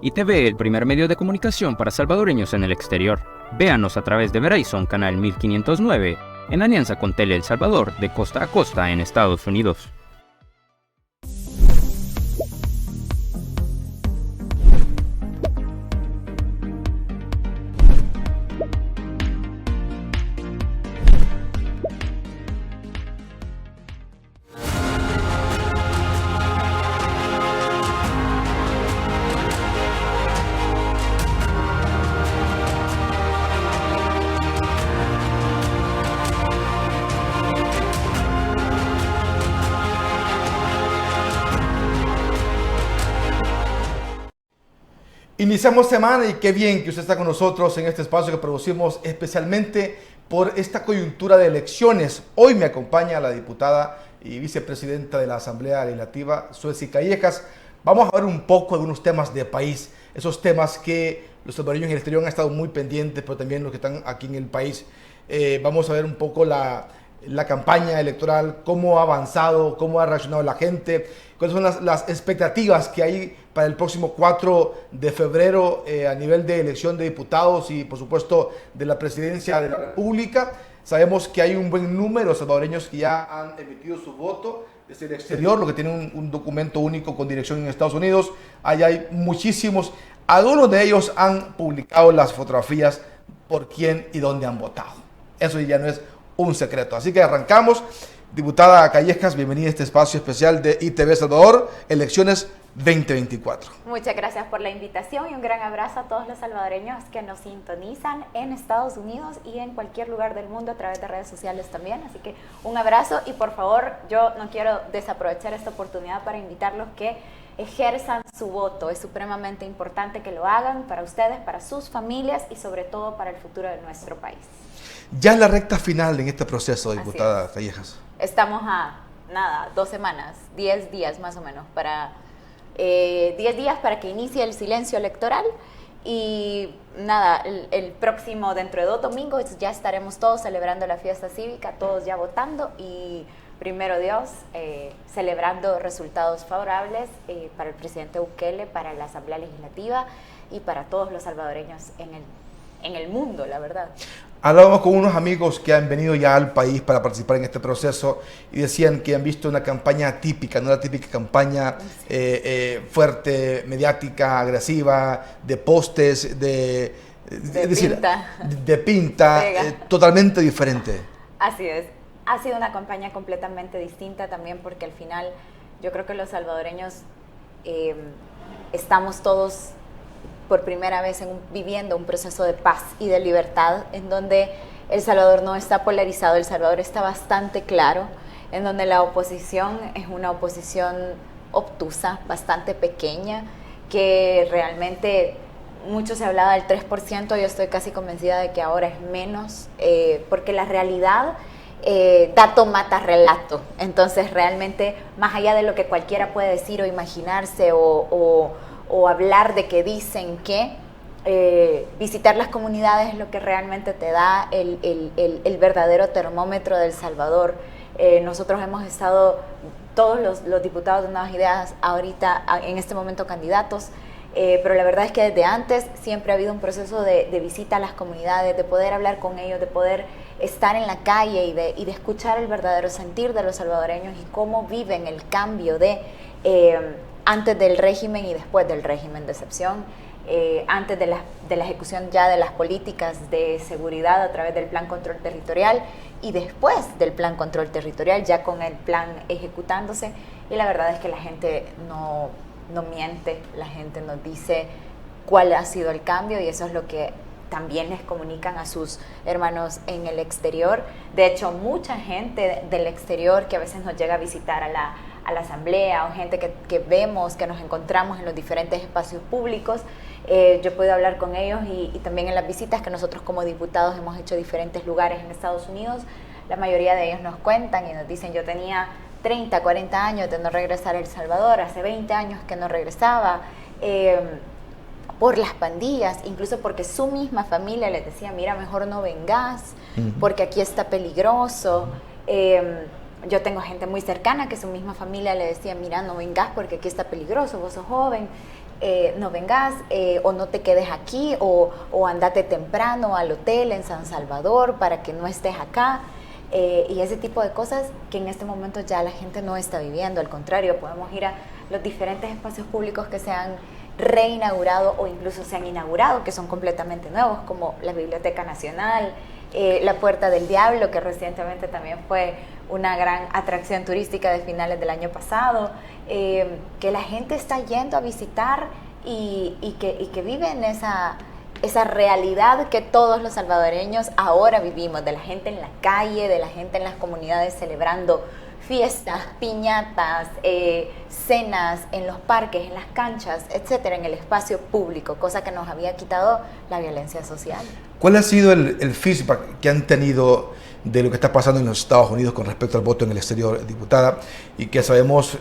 ITV, el primer medio de comunicación para salvadoreños en el exterior. Véanos a través de Verizon Canal 1509, en alianza con Tele El Salvador, de costa a costa en Estados Unidos. Iniciamos semana y qué bien que usted está con nosotros en este espacio que producimos especialmente por esta coyuntura de elecciones. Hoy me acompaña la diputada y vicepresidenta de la Asamblea Legislativa, Suelcy Callejas. Vamos a ver un poco de unos temas de país, esos temas que los salvadoreños en el exterior han estado muy pendientes, pero también los que están aquí en el país. Vamos a ver un poco la campaña electoral, cómo ha avanzado, cómo ha reaccionado la gente, cuáles son las expectativas que hay para el próximo 4 de febrero a nivel de elección de diputados y por supuesto de la presidencia de la República. Sabemos que hay un buen número de salvadoreños que ya han emitido su voto desde el exterior, lo que tiene un documento único con dirección en Estados Unidos. Allá hay muchísimos, algunos de ellos han publicado las fotografías por quién y dónde han votado. Eso ya no es un secreto. Así que arrancamos. Diputada Callejas, bienvenida a este espacio especial de ITV Salvador, elecciones 2024. Muchas gracias por la invitación y un gran abrazo a todos los salvadoreños que nos sintonizan en Estados Unidos y en cualquier lugar del mundo a través de redes sociales también. Así que un abrazo y por favor, yo no quiero desaprovechar esta oportunidad para invitarlos que ejerzan su voto. Es supremamente importante que lo hagan para ustedes, para sus familias y sobre todo para el futuro de nuestro país. Ya es la recta final en este proceso, diputada Callejas. Estamos a, 2 semanas, 10 días más o menos, 10 días para que inicie el silencio electoral y el próximo, dentro de 2 domingos, ya estaremos todos celebrando la fiesta cívica, todos ya votando y primero Dios, celebrando resultados favorables para el presidente Bukele, para la Asamblea Legislativa y para todos los salvadoreños en el mundo, la verdad. Hablábamos con unos amigos que han venido ya al país para participar en este proceso y decían que han visto una campaña típica, no la típica campaña fuerte, mediática, agresiva, de postes, de pinta, totalmente diferente. Así es. Ha sido una campaña completamente distinta también porque al final yo creo que los salvadoreños estamos todos por primera vez viviendo un proceso de paz y de libertad en donde El Salvador no está polarizado, El Salvador está bastante claro, en donde la oposición es una oposición obtusa, bastante pequeña, que realmente mucho se hablaba del 3%, yo estoy casi convencida de que ahora es menos, porque la realidad dato mata relato. Entonces realmente más allá de lo que cualquiera puede decir o imaginarse o hablar de que dicen que visitar las comunidades es lo que realmente te da el verdadero termómetro de El Salvador. Nosotros hemos estado, todos los diputados de Nuevas Ideas ahorita en este momento candidatos, pero la verdad es que desde antes siempre ha habido un proceso de visita a las comunidades, de poder hablar con ellos, de poder estar en la calle y de escuchar el verdadero sentir de los salvadoreños y cómo viven el cambio de antes del régimen y después del régimen de excepción, antes de la ejecución ya de las políticas de seguridad a través del Plan Control Territorial y después del Plan Control Territorial, ya con el plan ejecutándose. Y la verdad es que la gente no miente, la gente nos dice cuál ha sido el cambio y eso es lo que también les comunican a sus hermanos en el exterior. De hecho, mucha gente del exterior que a veces nos llega a visitar a la asamblea o gente que vemos, que nos encontramos en los diferentes espacios públicos, yo puedo hablar con ellos y también en las visitas que nosotros como diputados hemos hecho a diferentes lugares en Estados Unidos, la mayoría de ellos nos cuentan y nos dicen: yo tenía 30, 40 años de no regresar a El Salvador, hace 20 años que no regresaba, por las pandillas, incluso porque su misma familia les decía: mira, mejor no vengas, porque aquí está peligroso. Yo tengo gente muy cercana que su misma familia le decía: mira, no vengas porque aquí está peligroso, vos sos joven. no vengas o no te quedes aquí o andate temprano al hotel en San Salvador para que no estés acá. Y ese tipo de cosas que en este momento ya la gente no está viviendo. Al contrario, podemos ir a los diferentes espacios públicos que se han reinaugurado o incluso se han inaugurado, que son completamente nuevos, como la Biblioteca Nacional, la Puerta del Diablo, que recientemente también fue una gran atracción turística de finales del año pasado, que la gente está yendo a visitar y que vive en esa realidad que todos los salvadoreños ahora vivimos, de la gente en la calle, de la gente en las comunidades celebrando fiestas, piñatas, cenas en los parques, en las canchas, etcétera, en el espacio público, cosa que nos había quitado la violencia social. ¿Cuál ha sido el feedback que han tenido de lo que está pasando en los Estados Unidos con respecto al voto en el exterior, diputada? Y que sabemos,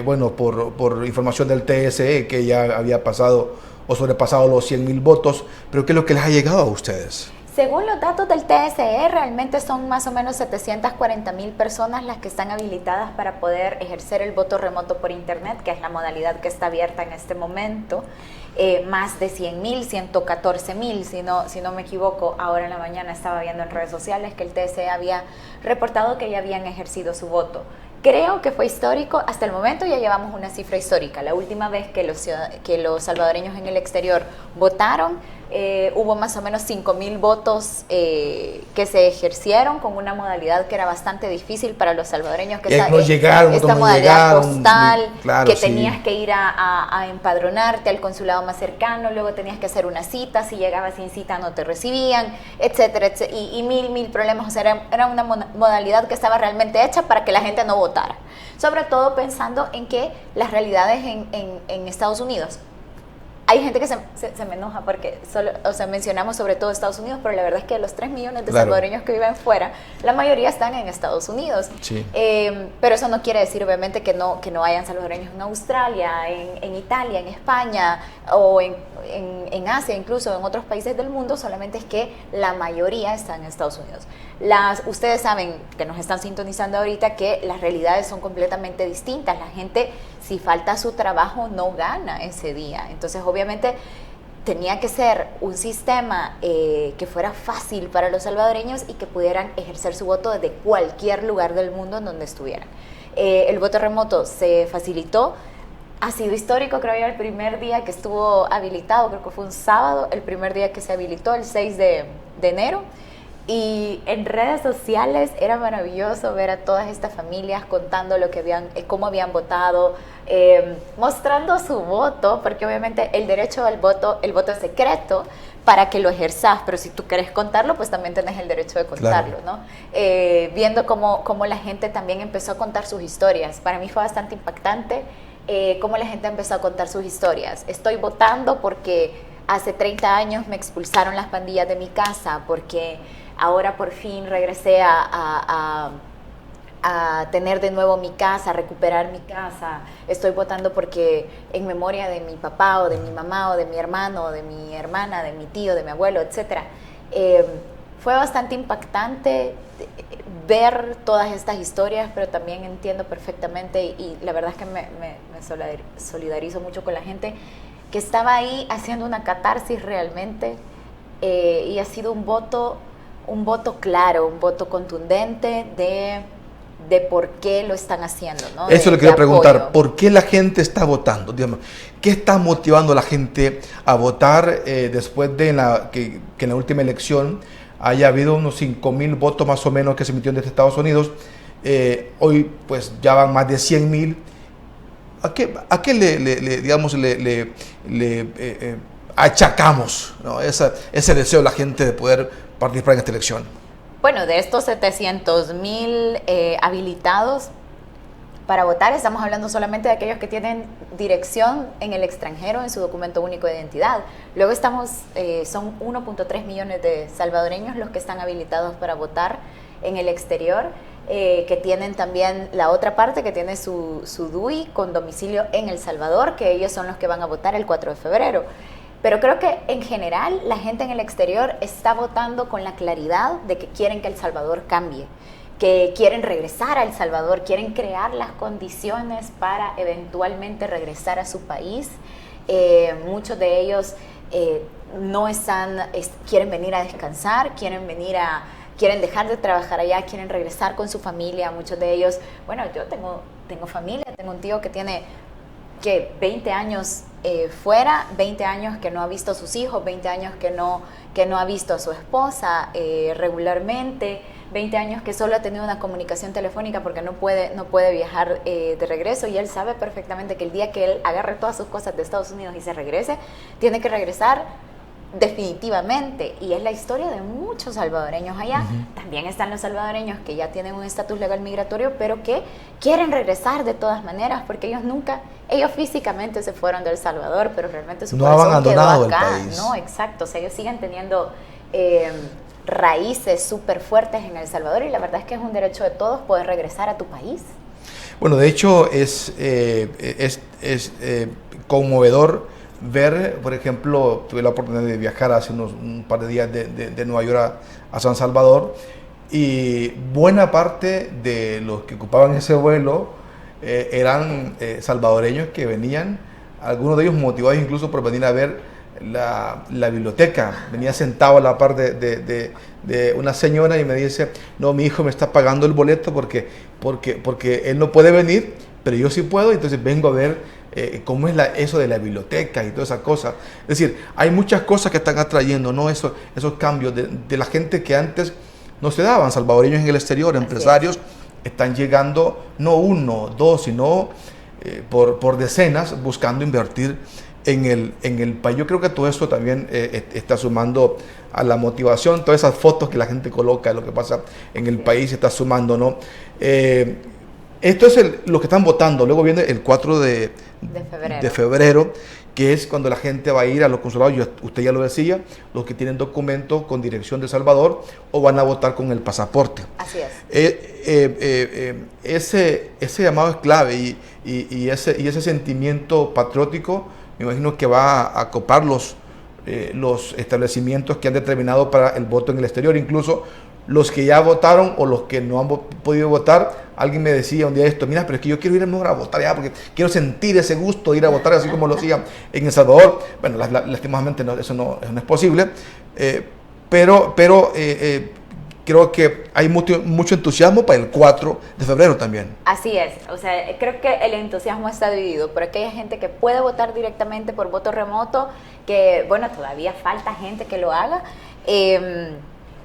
bueno, por información del TSE, que ya había pasado o sobrepasado los 100,000 votos, pero ¿qué es lo que les ha llegado a ustedes? Según los datos del TSE, realmente son más o menos 740,000 personas las que están habilitadas para poder ejercer el voto remoto por internet, que es la modalidad que está abierta en este momento. Más de 100,000, 114,000, si no me equivoco. Ahora en la mañana estaba viendo en redes sociales que el TSE había reportado que ya habían ejercido su voto. Creo que fue histórico, hasta el momento ya llevamos una cifra histórica. La última vez que los salvadoreños en el exterior votaron, hubo más o menos 5,000 votos que se ejercieron con una modalidad que era bastante difícil para los salvadoreños, que esta modalidad postal, claro, que tenías que ir a empadronarte al consulado más cercano, luego tenías que hacer una cita, si llegabas sin cita no te recibían, etcétera, etcétera, y mil problemas. O sea, era una modalidad que estaba realmente hecha para que la gente no votara, sobre todo pensando en que las realidades en Estados Unidos. Hay gente que se me enoja porque mencionamos sobre todo Estados Unidos, pero la verdad es que los 3 millones de salvadoreños que viven fuera, la mayoría están en Estados Unidos. Sí. Pero eso no quiere decir obviamente que no hayan salvadoreños en Australia, en Italia, en España o en Asia, incluso en otros países del mundo, solamente es que la mayoría está en Estados Unidos. Ustedes saben, que nos están sintonizando ahorita, que las realidades son completamente distintas. La gente, si falta su trabajo, no gana ese día. Entonces, obviamente, tenía que ser un sistema que fuera fácil para los salvadoreños y que pudieran ejercer su voto desde cualquier lugar del mundo en donde estuvieran. El voto remoto se facilitó. Ha sido histórico, creo yo, el primer día que estuvo habilitado, creo que fue un sábado, el primer día que se habilitó, el 6 de enero. Y en redes sociales era maravilloso ver a todas estas familias contando cómo habían votado, mostrando su voto, porque obviamente el derecho al voto, el voto es secreto para que lo ejerzas, pero si tú quieres contarlo, pues también tenés el derecho de contarlo, claro, ¿no? Viendo cómo la gente también empezó a contar sus historias. Para mí fue bastante impactante cómo la gente empezó a contar sus historias. Estoy votando porque hace 30 años me expulsaron las pandillas de mi casa, porque ahora por fin regresé a tener de nuevo mi casa, a recuperar mi casa. Estoy votando porque en memoria de mi papá o de mi mamá o de mi hermano o de mi hermana, de mi tío, de mi abuelo, etc. Fue bastante impactante ver todas estas historias, pero también entiendo perfectamente y la verdad es que me solidarizo mucho con la gente que estaba ahí haciendo una catarsis realmente, y ha sido un voto claro, un voto contundente de por qué lo esten haciendo, ¿no? Eso le quiero preguntar, ¿por qué la gente está votando? Digamos, ¿qué está motivando a la gente a votar después de que en la última elección haya habido unos 5,000 votos más o menos que se emitieron desde Estados Unidos? Hoy pues ya van más de 100,000. ¿A qué le achacamos, ¿no? ese deseo de la gente de poder participar en esta elección? Bueno, de estos 700,000 habilitados para votar, estamos hablando solamente de aquellos que tienen dirección en el extranjero en su documento único de identidad. Luego son 1.3 millones de salvadoreños los que están habilitados para votar en el exterior, que tienen también la otra parte que tiene su DUI con domicilio en El Salvador, que ellos son los que van a votar el 4 de febrero. Pero creo que en general la gente en el exterior está votando con la claridad de que quieren que El Salvador cambie, que quieren regresar a El Salvador, quieren crear las condiciones para eventualmente regresar a su país. muchos de ellos no están, quieren venir a descansar, quieren dejar de trabajar allá, quieren regresar con su familia. Muchos de ellos, bueno, yo tengo familia, tengo un tío que tiene 20 años fuera, 20 años que no ha visto a sus hijos, 20 años que no ha visto a su esposa regularmente, 20 años que solo ha tenido una comunicación telefónica porque no puede viajar de regreso, y él sabe perfectamente que el día que él agarre todas sus cosas de Estados Unidos y se regrese, tiene que regresar definitivamente. Y es la historia de muchos salvadoreños allá. También están los salvadoreños que ya tienen un estatus legal migratorio, pero que quieren regresar de todas maneras, porque ellos físicamente se fueron de El Salvador, pero realmente su corazón quedó acá. No, exacto, o sea, ellos siguen teniendo raíces súper fuertes en El Salvador, y la verdad es que es un derecho de todos poder regresar a tu país. Bueno, de hecho es conmovedor ver, por ejemplo, tuve la oportunidad de viajar hace un par de días de Nueva York a San Salvador, y buena parte de los que ocupaban ese vuelo eran salvadoreños que venían, algunos de ellos motivados incluso por venir a ver la biblioteca. Venía sentado a la par de una señora y me dice: no, mi hijo me está pagando el boleto porque él no puede venir, pero yo sí puedo, entonces vengo a ver cómo es eso de la biblioteca y todas esas cosas. Es decir, hay muchas cosas que están atrayendo, ¿no? Esos cambios de la gente que antes no se daban, salvadoreños en el exterior, empresarios, están llegando no uno, dos, sino por decenas, buscando invertir en el país. Yo creo que todo eso también está sumando a la motivación. Todas esas fotos que la gente coloca de lo que pasa en el país está sumando, ¿no? Esto es lo que están votando. Luego viene el 4 de febrero, que es cuando la gente va a ir a los consulados. Usted ya lo decía, los que tienen documentos con dirección de Salvador, o van a votar con el pasaporte. Así es. Ese llamado es clave, y ese sentimiento patriótico, me imagino que va a copar los establecimientos que han determinado para el voto en el exterior. Incluso los que ya votaron o los que no han podido votar. Alguien me decía un día esto: mira, pero es que yo quiero ir mejor a votar ya, porque quiero sentir ese gusto de ir a votar, así como lo hacía en El Salvador. Bueno, lastimosamente eso no es posible, pero creo que hay mucho entusiasmo para el 4 de febrero también. Así es, o sea, creo que el entusiasmo está dividido por aquella gente que puede votar directamente por voto remoto, que bueno, todavía falta gente que lo haga,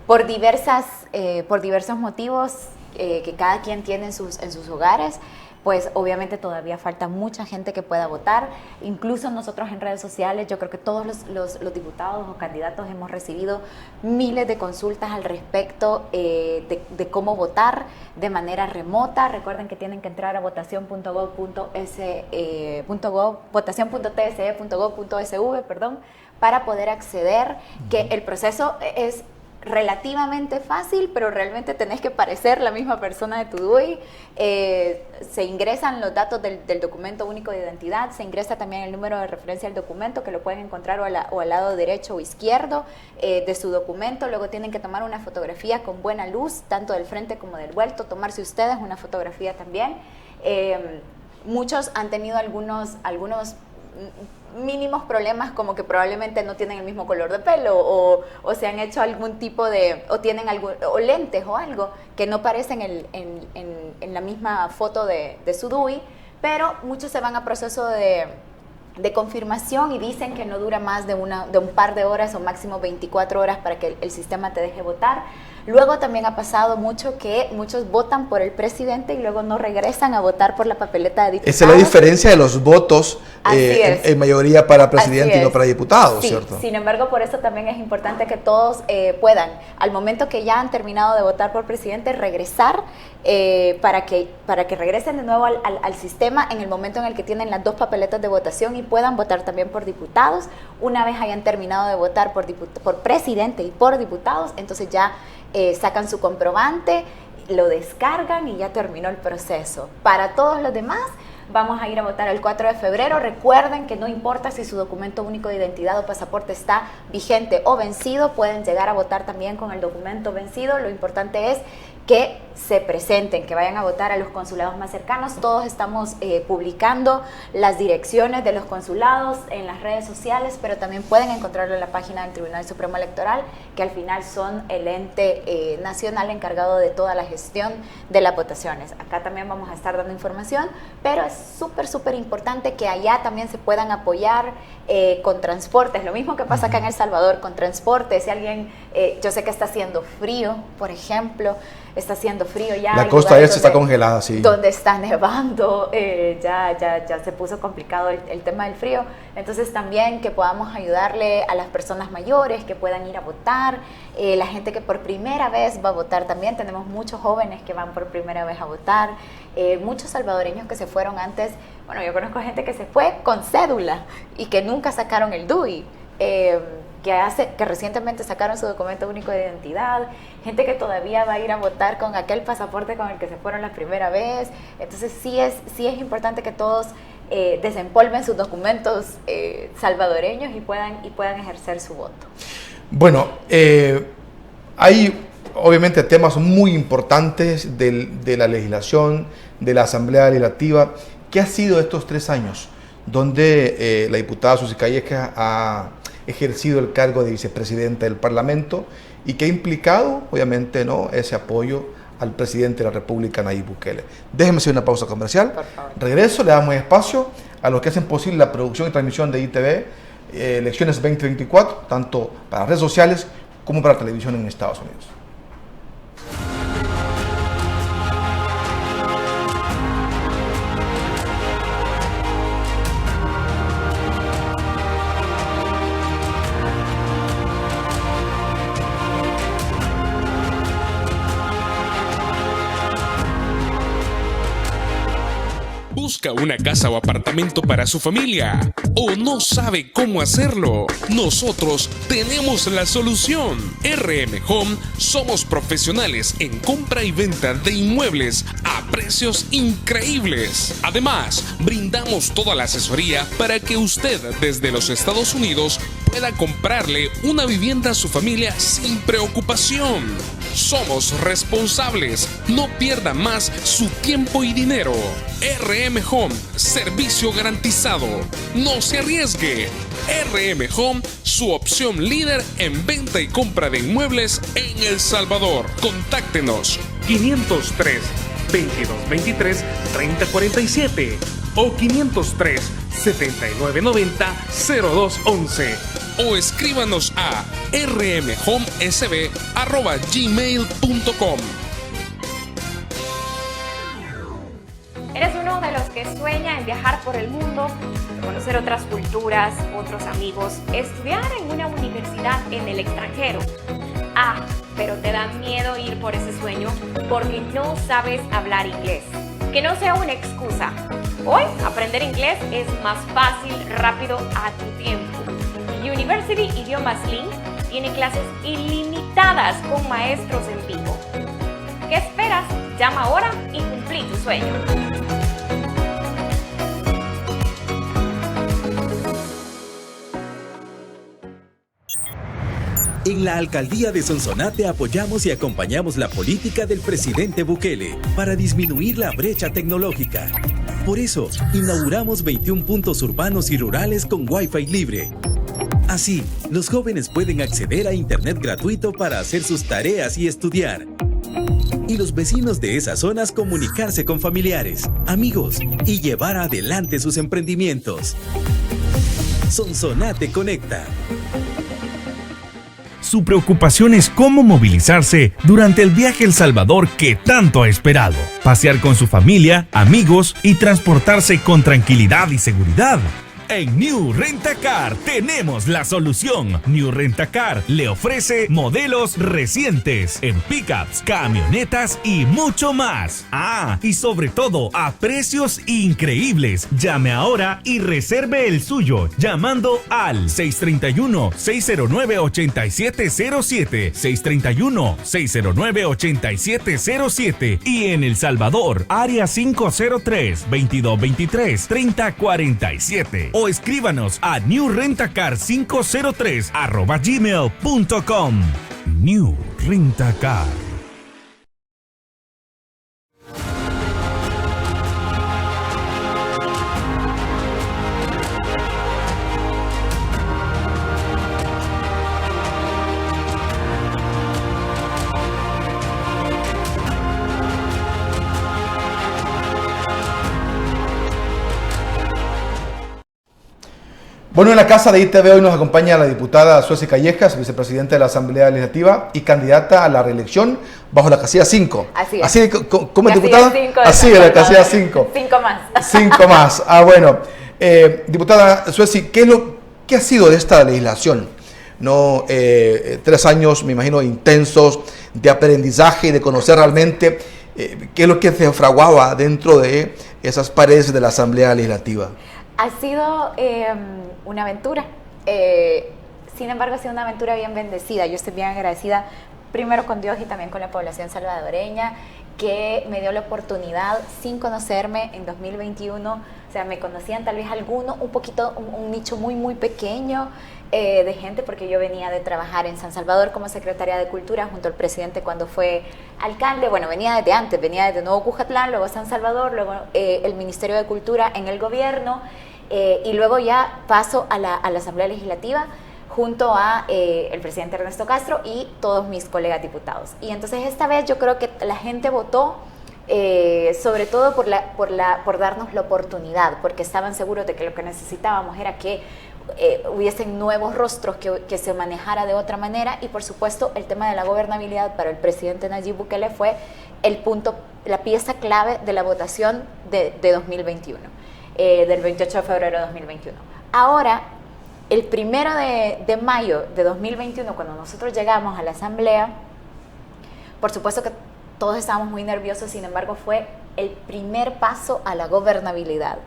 por diversos motivos que cada quien tiene en sus hogares. Pues obviamente todavía falta mucha gente que pueda votar. Incluso nosotros en redes sociales, yo creo que todos los diputados o candidatos hemos recibido miles de consultas al respecto de cómo votar de manera remota. Recuerden que tienen que entrar a votación.tse.gov.sv, para poder acceder, que el proceso es relativamente fácil, pero realmente tenés que parecer la misma persona de tu DUI. Se ingresan los datos del documento único de identidad, se ingresa también el número de referencia del documento, que lo pueden encontrar o al lado derecho o izquierdo de su documento. Luego tienen que tomar una fotografía con buena luz, tanto del frente como del vuelto, tomarse ustedes una fotografía también. Muchos han tenido algunos mínimos problemas, como que probablemente no tienen el mismo color de pelo, o se han hecho algún tipo o tienen o lentes o algo que no parecen en la misma foto de su DUI, pero muchos se van a proceso de confirmación y dicen que no dura más de un par de horas o máximo 24 horas para que el sistema te deje votar. Luego también ha pasado mucho que muchos votan por el presidente y luego no regresan a votar por la papeleta de diputados. Esa es la diferencia de los votos en mayoría para presidente y no para diputados, sí, ¿cierto? Sin embargo, por eso también es importante que todos puedan, al momento que ya han terminado de votar por presidente, regresar para que regresen de nuevo al sistema en el momento en el que tienen las dos papeletas de votación y puedan votar también por diputados. Una vez hayan terminado de votar por presidente y por diputados, entonces ya sacan su comprobante, lo descargan y ya terminó el proceso. Para todos los demás, vamos a ir a votar el 4 de febrero. Recuerden que no importa si su documento único de identidad o pasaporte está vigente o vencido, pueden llegar a votar también con el documento vencido. Lo importante es que se presenten, que vayan a votar a los consulados más cercanos. Todos estamos publicando las direcciones de los consulados en las redes sociales, pero también pueden encontrarlo en la página del Tribunal Supremo Electoral, que al final son el ente nacional encargado de toda la gestión de las votaciones. Acá también vamos a estar dando información, pero es súper importante que allá también se puedan apoyar con transportes, lo mismo que pasa acá en El Salvador, con transportes. Si alguien, yo sé que está haciendo frío, por ejemplo, está haciendo frío ya. La costa este está congelada, sí. Donde está nevando, ya se puso complicado el tema del frío. Entonces también que podamos ayudarle a las personas mayores que puedan ir a votar, la gente que por primera vez va a votar también. Tenemos muchos jóvenes que van por primera vez a votar, muchos salvadoreños que se fueron antes. Bueno, yo conozco gente que se fue con cédula y que nunca sacaron el DUI. Que recientemente sacaron su documento único de identidad, gente que todavía va a ir a votar con aquel pasaporte con el que se fueron la primera vez. Entonces sí es importante que todos desempolven sus documentos salvadoreños y puedan ejercer su voto. Bueno, hay obviamente temas muy importantes de la legislación, de la Asamblea Legislativa. ¿Qué ha sido estos 3 años donde la diputada Susi Callejas ha ejercido el cargo de vicepresidenta del Parlamento y que ha implicado, obviamente, ¿no?, ese apoyo al presidente de la República, Nayib Bukele? Déjenme hacer una pausa comercial. Por favor. Regreso, le damos espacio a los que hacen posible la producción y transmisión de ITV, Elecciones 2024, tanto para redes sociales como para televisión en Estados Unidos. ¿Busca una casa o apartamento para su familia? ¿O no sabe cómo hacerlo? Nosotros tenemos la solución. RM Home somos profesionales en compra y venta de inmuebles a precios increíbles. Además, brindamos toda la asesoría para que usted desde los Estados Unidos pueda comprarle una vivienda a su familia sin preocupación. Somos responsables. No pierda más su tiempo y dinero. RM Home, servicio garantizado. No se arriesgue. RM Home, su opción líder en venta y compra de inmuebles en El Salvador. Contáctenos 503 2223 3047 o 503 7990 0211 o escríbanos a rmhomesb@gmail.com. ¿Eres uno de los que sueña en viajar por el mundo, conocer otras culturas, otros amigos, estudiar en una universidad en el extranjero? Pero te da miedo ir por ese sueño porque no sabes hablar inglés. Que no sea una excusa. Hoy aprender inglés es más fácil, rápido, a tu tiempo. University Idiomas Link tiene clases ilimitadas con maestros en vivo. ¿Qué esperas? Llama ahora y cumplí tu sueño. En la Alcaldía de Sonsonate apoyamos y acompañamos la política del presidente Bukele para disminuir la brecha tecnológica. Por eso, inauguramos 21 puntos urbanos y rurales con Wi-Fi libre. Así, los jóvenes pueden acceder a Internet gratuito para hacer sus tareas y estudiar. Y los vecinos de esas zonas comunicarse con familiares, amigos y llevar adelante sus emprendimientos. Sonsonate Conecta. Su preocupación es cómo movilizarse durante el viaje a El Salvador que tanto ha esperado. Pasear con su familia, amigos y transportarse con tranquilidad y seguridad. En New Rent-A-Car tenemos la solución. New Rent-A-Car le ofrece modelos recientes en pickups, camionetas y mucho más. Y sobre todo a precios increíbles. Llame ahora y reserve el suyo llamando al 631-609-8707, 631-609-8707 y en El Salvador, área 503-2223-3047. O escríbanos a newrentacar503@gmail.com. New Rentacar. Bueno, en la casa de ITV hoy nos acompaña la diputada Suezi Callejas, vicepresidenta de la Asamblea Legislativa y candidata a la reelección bajo la casilla 5. Así es. ¿Así ¿cómo es, diputada? Así es, la casilla 5. 5 más. 5 más. Bueno. Diputada Suezi, ¿qué ha sido de esta legislación? ¿No? 3 años, me imagino, intensos de aprendizaje y de conocer realmente qué es lo que se fraguaba dentro de esas paredes de la Asamblea Legislativa. Ha sido una aventura, sin embargo ha sido una aventura bien bendecida. Yo estoy bien agradecida primero con Dios y también con la población salvadoreña que me dio la oportunidad sin conocerme en 2021, o sea, me conocían tal vez algunos, un poquito, un nicho muy pequeño de gente, porque yo venía de trabajar en San Salvador como secretaria de Cultura junto al presidente cuando fue alcalde. Bueno, venía desde antes, venía desde Nuevo Cujatlán, luego San Salvador, luego el Ministerio de Cultura en el gobierno, y luego ya paso a la Asamblea Legislativa junto a el presidente Ernesto Castro y todos mis colegas diputados. Y entonces esta vez yo creo que la gente votó sobre todo por darnos la oportunidad, porque estaban seguros de que lo que necesitábamos era que hubiesen nuevos rostros, que se manejara de otra manera, y por supuesto el tema de la gobernabilidad para el presidente Nayib Bukele fue el punto, la pieza clave de la votación de 2021, del 28 de febrero de 2021. Ahora, el 1 de mayo de 2021, cuando nosotros llegamos a la Asamblea, por supuesto que todos estábamos muy nerviosos, sin embargo fue el primer paso a la gobernabilidad.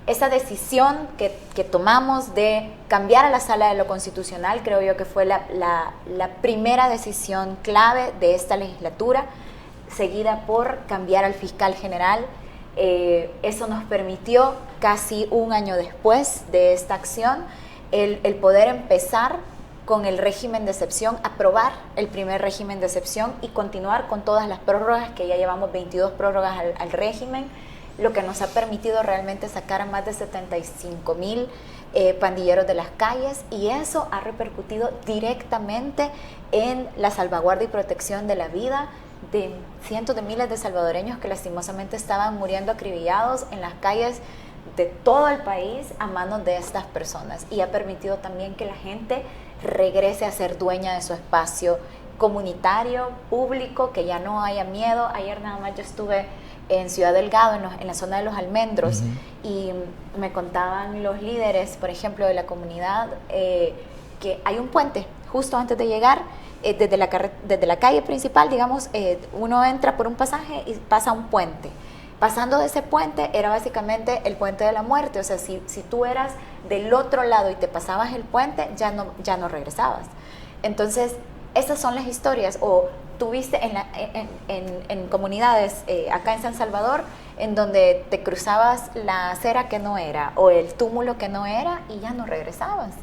Esa decisión que tomamos de cambiar a la Sala de lo Constitucional, creo yo que fue la primera decisión clave de esta legislatura, seguida por cambiar al fiscal general. Eso nos permitió, casi un año después de esta acción, el poder empezar con el régimen de excepción, aprobar el primer régimen de excepción y continuar con todas las prórrogas, que ya llevamos 22 prórrogas al régimen, lo que nos ha permitido realmente sacar a más de 75,000 pandilleros de las calles, y eso ha repercutido directamente en la salvaguardia y protección de la vida de cientos de miles de salvadoreños que lastimosamente estaban muriendo acribillados en las calles de todo el país a manos de estas personas, y ha permitido también que la gente regrese a ser dueña de su espacio comunitario, público, que ya no haya miedo. Ayer nada más yo estuve en Ciudad Delgado, en la zona de Los Almendros, y me contaban los líderes, por ejemplo, de la comunidad, que hay un puente justo antes de llegar, desde la calle principal, digamos, uno entra por un pasaje y pasa un puente. Pasando de ese puente era básicamente el puente de la muerte, o sea, si tú eras del otro lado y te pasabas el puente, ya no regresabas. Entonces, esas son las historias. O tuviste en comunidades acá en San Salvador, en donde te cruzabas la acera que no era, o el túmulo que no era, y ya no regresabas.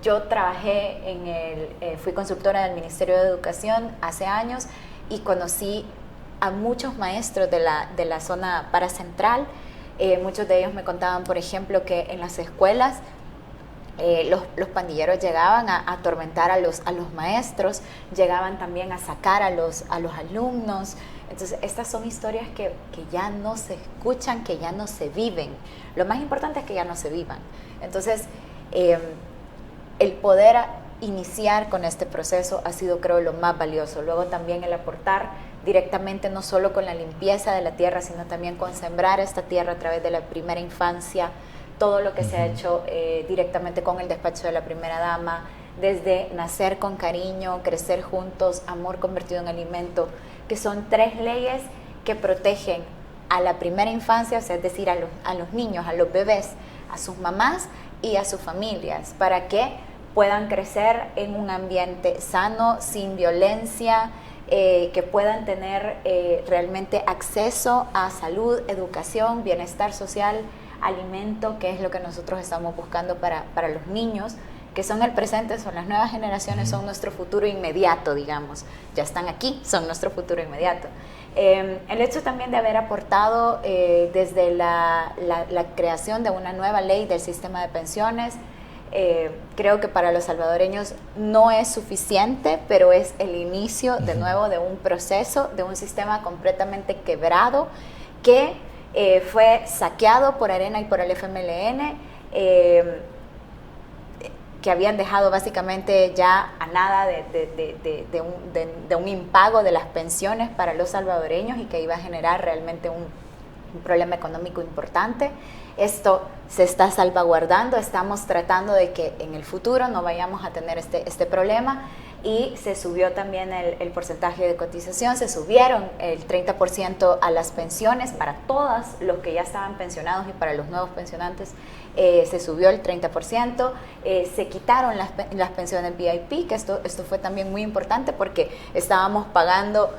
Yo trabajé fui consultora del Ministerio de Educación hace años, y conocí a muchos maestros de la zona paracentral. Muchos de ellos me contaban, por ejemplo, que en las escuelas los pandilleros llegaban a atormentar a los maestros, llegaban también a sacar a los alumnos. Entonces, estas son historias que ya no se escuchan, que ya no se viven. Lo más importante es que ya no se vivan. Entonces, el poder iniciar con este proceso ha sido, creo, lo más valioso. Luego también el aportar directamente, no solo con la limpieza de la tierra, sino también con sembrar esta tierra a través de la primera infancia, todo lo que se ha hecho directamente con el despacho de la primera dama, desde nacer con cariño, crecer juntos, amor convertido en alimento, que son 3 leyes que protegen a la primera infancia, o sea, es decir, a los niños, a los bebés, a sus mamás y a sus familias, para que puedan crecer en un ambiente sano, sin violencia, que puedan tener realmente acceso a salud, educación, bienestar social, alimento, que es lo que nosotros estamos buscando para los niños, que son el presente, son las nuevas generaciones, son nuestro futuro inmediato, digamos. Ya están aquí, son nuestro futuro inmediato. El hecho también de haber aportado desde la creación de una nueva ley del sistema de pensiones, creo que para los salvadoreños no es suficiente, pero es el inicio de nuevo de un proceso, de un sistema completamente quebrado que fue saqueado por Arena y por el FMLN, que habían dejado básicamente ya a nada de un impago de las pensiones para los salvadoreños y que iba a generar realmente un problema económico importante. Esto se está salvaguardando, estamos tratando de que en el futuro no vayamos a tener este problema, y se subió también el porcentaje de cotización, se subieron el 30% a las pensiones para todos los que ya estaban pensionados y para los nuevos pensionantes se subió el 30%, se quitaron las pensiones VIP, que esto fue también muy importante porque estábamos pagando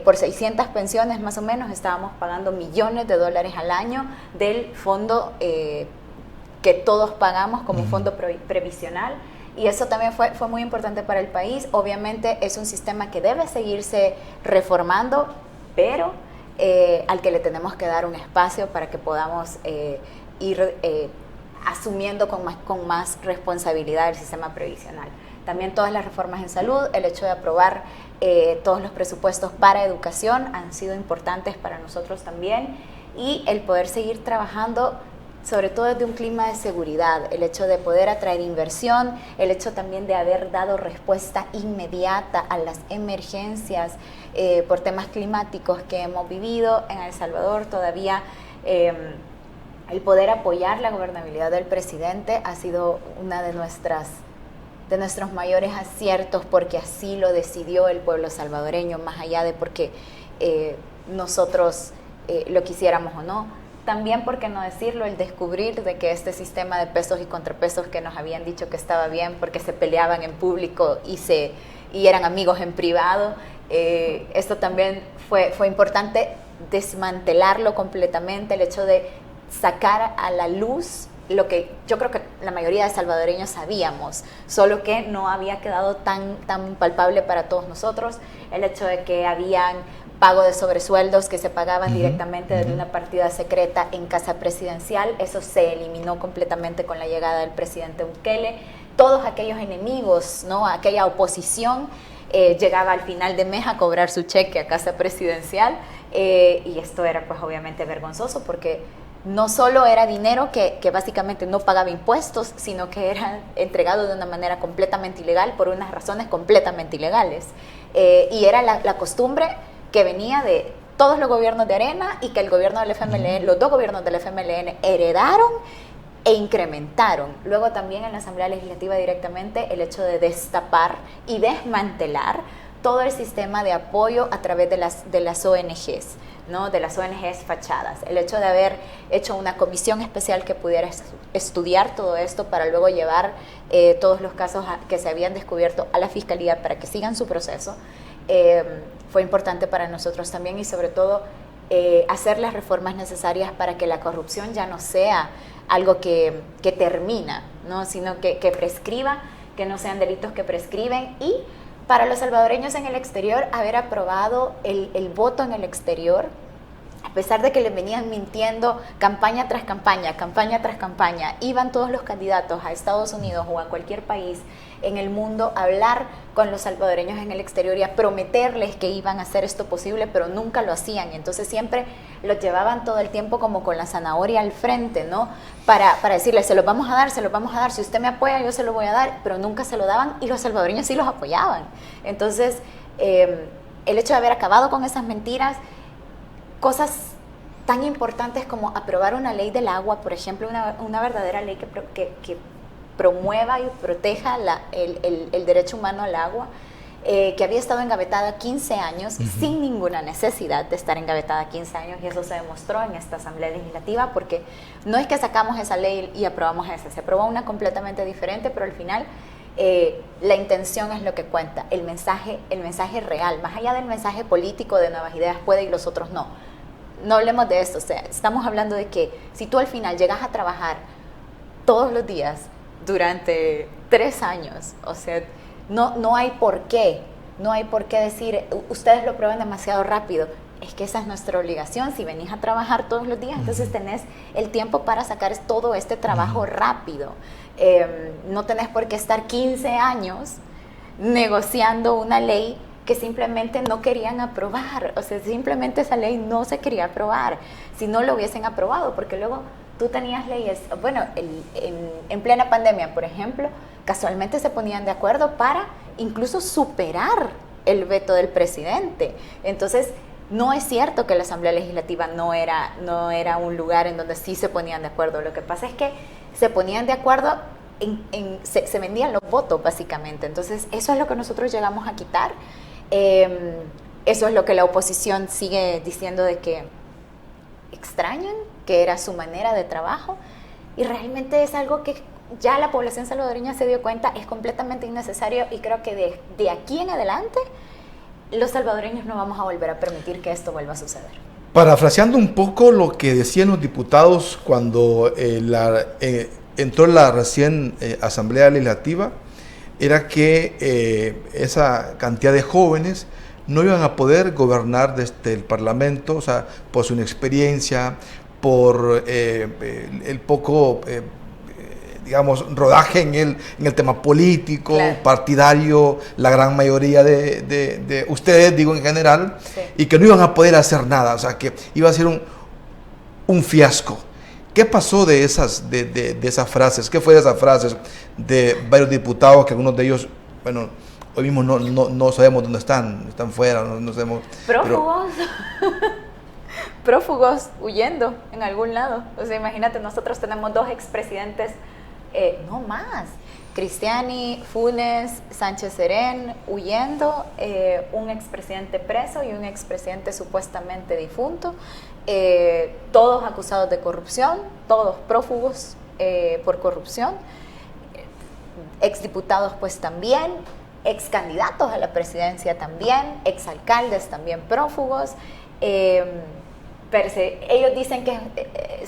por 600 pensiones más o menos, estábamos pagando millones de dólares al año del fondo que todos pagamos como fondo previsional. Y eso también fue muy importante para el país. Obviamente es un sistema que debe seguirse reformando, pero al que le tenemos que dar un espacio para que podamos ir asumiendo con más responsabilidad el sistema previsional. También todas las reformas en salud, el hecho de aprobar todos los presupuestos para educación han sido importantes para nosotros también, y el poder seguir trabajando sobre todo desde un clima de seguridad, el hecho de poder atraer inversión, el hecho también de haber dado respuesta inmediata a las emergencias por temas climáticos que hemos vivido en El Salvador. Todavía el poder apoyar la gobernabilidad del presidente ha sido una de nuestros mayores aciertos, porque así lo decidió el pueblo salvadoreño, más allá de porque nosotros lo quisiéramos o no. También, por qué no decirlo, el descubrir de que este sistema de pesos y contrapesos que nos habían dicho que estaba bien porque se peleaban en público y eran amigos en privado, esto también fue importante desmantelarlo completamente, el hecho de sacar a la luz lo que yo creo que la mayoría de salvadoreños sabíamos, solo que no había quedado tan palpable para todos nosotros, el hecho de que habían pago de sobresueldos que se pagaban directamente desde una partida secreta en casa presidencial. Eso se eliminó completamente con la llegada del presidente Bukele. Todos aquellos enemigos, ¿no? Aquella oposición llegaba al final de mes a cobrar su cheque a casa presidencial, y esto era pues obviamente vergonzoso, porque no solo era dinero que básicamente no pagaba impuestos, sino que era entregado de una manera completamente ilegal por unas razones completamente ilegales, y era la costumbre que venía de todos los gobiernos de Arena y que el gobierno del FMLN, los dos gobiernos del FMLN heredaron e incrementaron. Luego también en la Asamblea Legislativa directamente el hecho de destapar y desmantelar todo el sistema de apoyo a través de las ONGs, ¿no? De las ONGs fachadas. El hecho de haber hecho una comisión especial que pudiera estudiar todo esto para luego llevar todos los casos que se habían descubierto a la Fiscalía para que sigan su proceso, fue importante para nosotros también, y sobre todo hacer las reformas necesarias para que la corrupción ya no sea algo que termina, ¿no? Sino que prescriba, que no sean delitos que prescriben. Y para los salvadoreños en el exterior, haber aprobado el voto en el exterior, a pesar de que les venían mintiendo campaña tras campaña, iban todos los candidatos a Estados Unidos o a cualquier país en el mundo a hablar con los salvadoreños en el exterior y a prometerles que iban a hacer esto posible, pero nunca lo hacían. Entonces siempre los llevaban todo el tiempo como con la zanahoria al frente, ¿no? Para decirles, se los vamos a dar, si usted me apoya, yo se lo voy a dar, pero nunca se lo daban, y los salvadoreños sí los apoyaban. Entonces, el hecho de haber acabado con esas mentiras, cosas tan importantes como aprobar una ley del agua, por ejemplo, una verdadera ley que promueva y proteja el derecho humano al agua, que había estado engavetada 15 años sin ninguna necesidad de estar engavetada 15 años, y eso se demostró en esta Asamblea Legislativa, porque no es que sacamos esa ley y aprobamos esa, se aprobó una completamente diferente, pero al final la intención es lo que cuenta, el mensaje real, más allá del mensaje político de Nuevas Ideas puede y los otros no. No hablemos de esto, o sea, estamos hablando de que si tú al final llegas a trabajar todos los días durante 3 años, o sea, no hay por qué decir, ustedes lo prueban demasiado rápido. Es que esa es nuestra obligación. Si venís a trabajar todos los días, entonces tenés el tiempo para sacar todo este trabajo rápido. No tenés por qué estar 15 años negociando una ley que simplemente no querían aprobar. O sea, simplemente esa ley no se quería aprobar. Si no lo hubiesen aprobado, porque luego tú tenías leyes, bueno, en plena pandemia, por ejemplo, casualmente se ponían de acuerdo para incluso superar el veto del presidente. Entonces, no es cierto que la Asamblea Legislativa no era un lugar en donde sí se ponían de acuerdo. Lo que pasa es que se ponían de acuerdo, se vendían los votos, básicamente. Entonces, eso es lo que nosotros llegamos a quitar. Eso es lo que la oposición sigue diciendo de que extrañan, que era su manera de trabajo. Y realmente es algo que ya la población salvadoreña se dio cuenta, es completamente innecesario, y creo que de aquí en adelante los salvadoreños no vamos a volver a permitir que esto vuelva a suceder. Parafraseando un poco lo que decían los diputados cuando entró la recién Asamblea Legislativa, era que esa cantidad de jóvenes no iban a poder gobernar desde el Parlamento, o sea, por su inexperiencia, por el poco digamos, rodaje en el tema político, claro, partidario, la gran mayoría de ustedes, digo en general, sí, y que no iban a poder hacer nada, o sea, que iba a ser un fiasco. ¿Qué pasó de esas frases? ¿Qué fue de esas frases de varios diputados, que algunos de ellos, bueno, hoy mismo no sabemos dónde están fuera, no sabemos. Prófugos. Prófugos huyendo en algún lado. O sea, imagínate, nosotros tenemos 2 expresidentes, no más, Cristiani, Funes, Sánchez Serén huyendo, un expresidente preso y un expresidente supuestamente difunto, todos acusados de corrupción, todos prófugos por corrupción, exdiputados pues también, excandidatos a la presidencia también, exalcaldes también prófugos. Ellos dicen que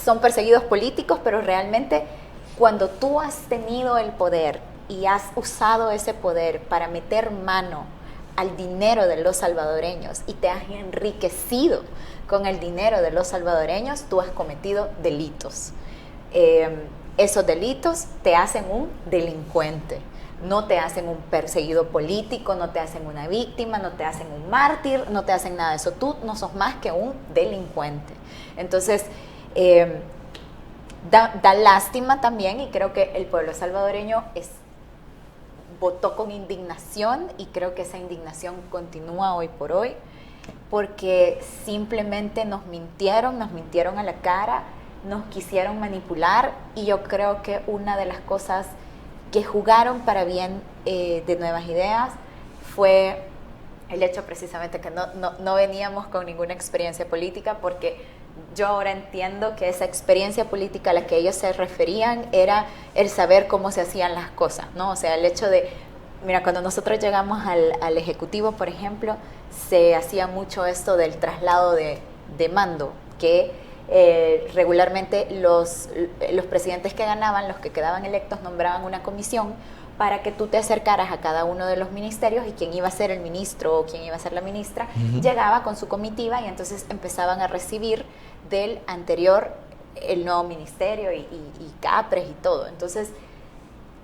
son perseguidos políticos, pero realmente cuando tú has tenido el poder y has usado ese poder para meter mano al dinero de los salvadoreños y te has enriquecido con el dinero de los salvadoreños, tú has cometido delitos. Esos delitos te hacen un delincuente. No te hacen un perseguido político, no te hacen una víctima, no te hacen un mártir, no te hacen nada de eso. Tú no sos más que un delincuente. Entonces, da lástima también, y creo que el pueblo salvadoreño votó con indignación, y creo que esa indignación continúa hoy por hoy, porque simplemente nos mintieron a la cara, nos quisieron manipular, y yo creo que una de las cosas que jugaron para bien de Nuevas Ideas fue el hecho precisamente que no veníamos con ninguna experiencia política, porque yo ahora entiendo que esa experiencia política a la que ellos se referían era el saber cómo se hacían las cosas, ¿no? O sea, el hecho de, mira, cuando nosotros llegamos al Ejecutivo, por ejemplo, se hacía mucho esto del traslado de mando, que regularmente los presidentes que ganaban, los que quedaban electos, nombraban una comisión para que tú te acercaras a cada uno de los ministerios, y quien iba a ser el ministro o quien iba a ser la ministra, llegaba con su comitiva, y entonces empezaban a recibir del anterior el nuevo ministerio y CAPRES y todo. Entonces,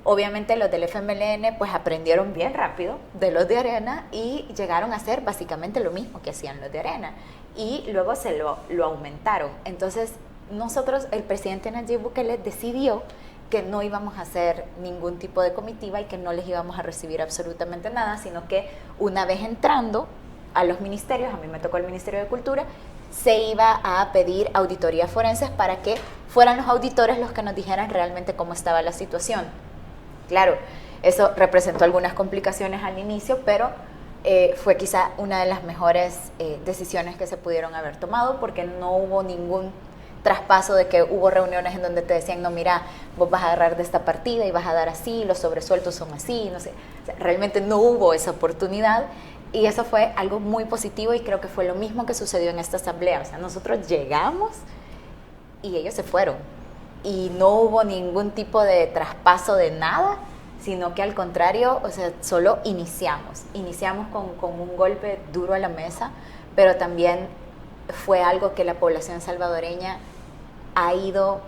obviamente los del FMLN pues aprendieron bien rápido de los de Arena y llegaron a hacer básicamente lo mismo que hacían los de Arena, y luego se lo aumentaron. Entonces nosotros, el presidente Nayib Bukele decidió que no íbamos a hacer ningún tipo de comitiva y que no les íbamos a recibir absolutamente nada, sino que una vez entrando a los ministerios, a mí me tocó el Ministerio de Cultura, se iba a pedir auditorías forenses para que fueran los auditores los que nos dijeran realmente cómo estaba la situación. Claro, eso representó algunas complicaciones al inicio, pero fue quizá una de las mejores decisiones que se pudieron haber tomado, porque no hubo ningún traspaso de que hubo reuniones en donde te decían, no, mira, vos vas a agarrar de esta partida y vas a dar así, los sobresueltos son así, no sé. O sea, realmente no hubo esa oportunidad, y eso fue algo muy positivo, y creo que fue lo mismo que sucedió en esta asamblea. O sea, nosotros llegamos y ellos se fueron, y no hubo ningún tipo de traspaso de nada, sino que al contrario, o sea, solo iniciamos con un golpe duro a la mesa, pero también fue algo que la población salvadoreña ha ido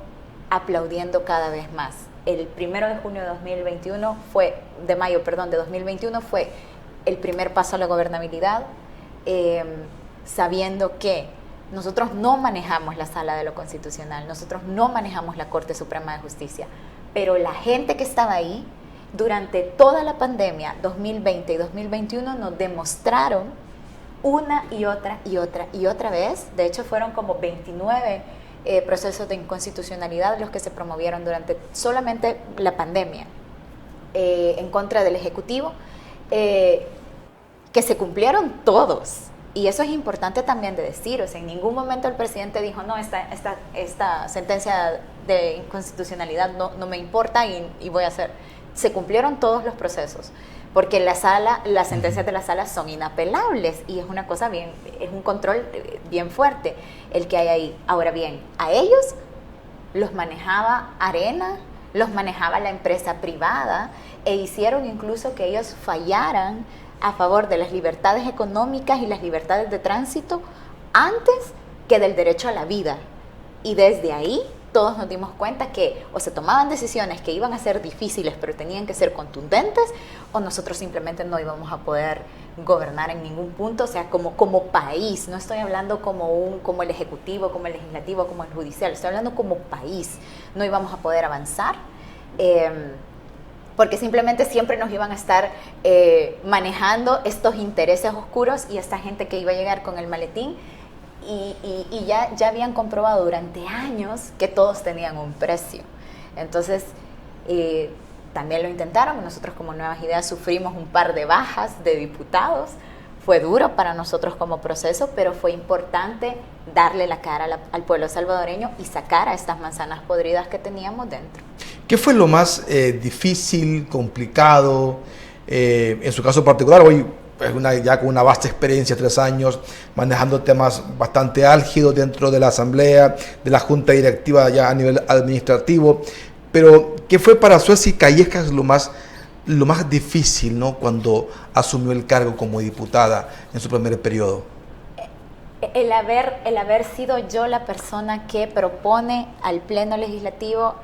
aplaudiendo cada vez más. El 1 de junio de 2021 de mayo de 2021 fue el primer paso a la gobernabilidad, sabiendo que nosotros no manejamos la Sala de lo Constitucional, nosotros no manejamos la Corte Suprema de Justicia, pero la gente que estaba ahí durante toda la pandemia 2020 y 2021 nos demostraron una y otra vez. De hecho, fueron como 29 procesos de inconstitucionalidad los que se promovieron durante solamente la pandemia en contra del Ejecutivo, que se cumplieron todos. Y eso es importante también de decir. O sea, en ningún momento el presidente dijo, no, esta sentencia de inconstitucionalidad no me importa y voy a hacer. Se cumplieron todos los procesos, porque las sentencias de la sala son inapelables y es una cosa es un control bien fuerte el que hay ahí. Ahora bien, a ellos los manejaba Arena, los manejaba la empresa privada e hicieron incluso que ellos fallaran a favor de las libertades económicas y las libertades de tránsito antes que del derecho a la vida. Y desde ahí todos nos dimos cuenta que o se tomaban decisiones que iban a ser difíciles pero tenían que ser contundentes, o nosotros simplemente no íbamos a poder gobernar en ningún punto. O sea, como país, no estoy hablando como el Ejecutivo, como el Legislativo, como el Judicial, estoy hablando como país, no íbamos a poder avanzar. Porque simplemente siempre nos iban a estar manejando estos intereses oscuros y esta gente que iba a llegar con el maletín y ya habían comprobado durante años que todos tenían un precio. Entonces, también lo intentaron. Nosotros como Nuevas Ideas sufrimos un par de bajas de diputados. Fue duro para nosotros como proceso, pero fue importante darle la cara al pueblo salvadoreño y sacar a estas manzanas podridas que teníamos dentro. ¿Qué fue lo más difícil, complicado, en su caso particular? Hoy ya con una vasta experiencia, 3 años, manejando temas bastante álgidos dentro de la Asamblea, de la Junta Directiva ya a nivel administrativo, pero ¿qué fue para Suezy Callejas lo más difícil, ¿no?, cuando asumió el cargo como diputada en su primer periodo? El haber sido yo la persona que propone al Pleno Legislativo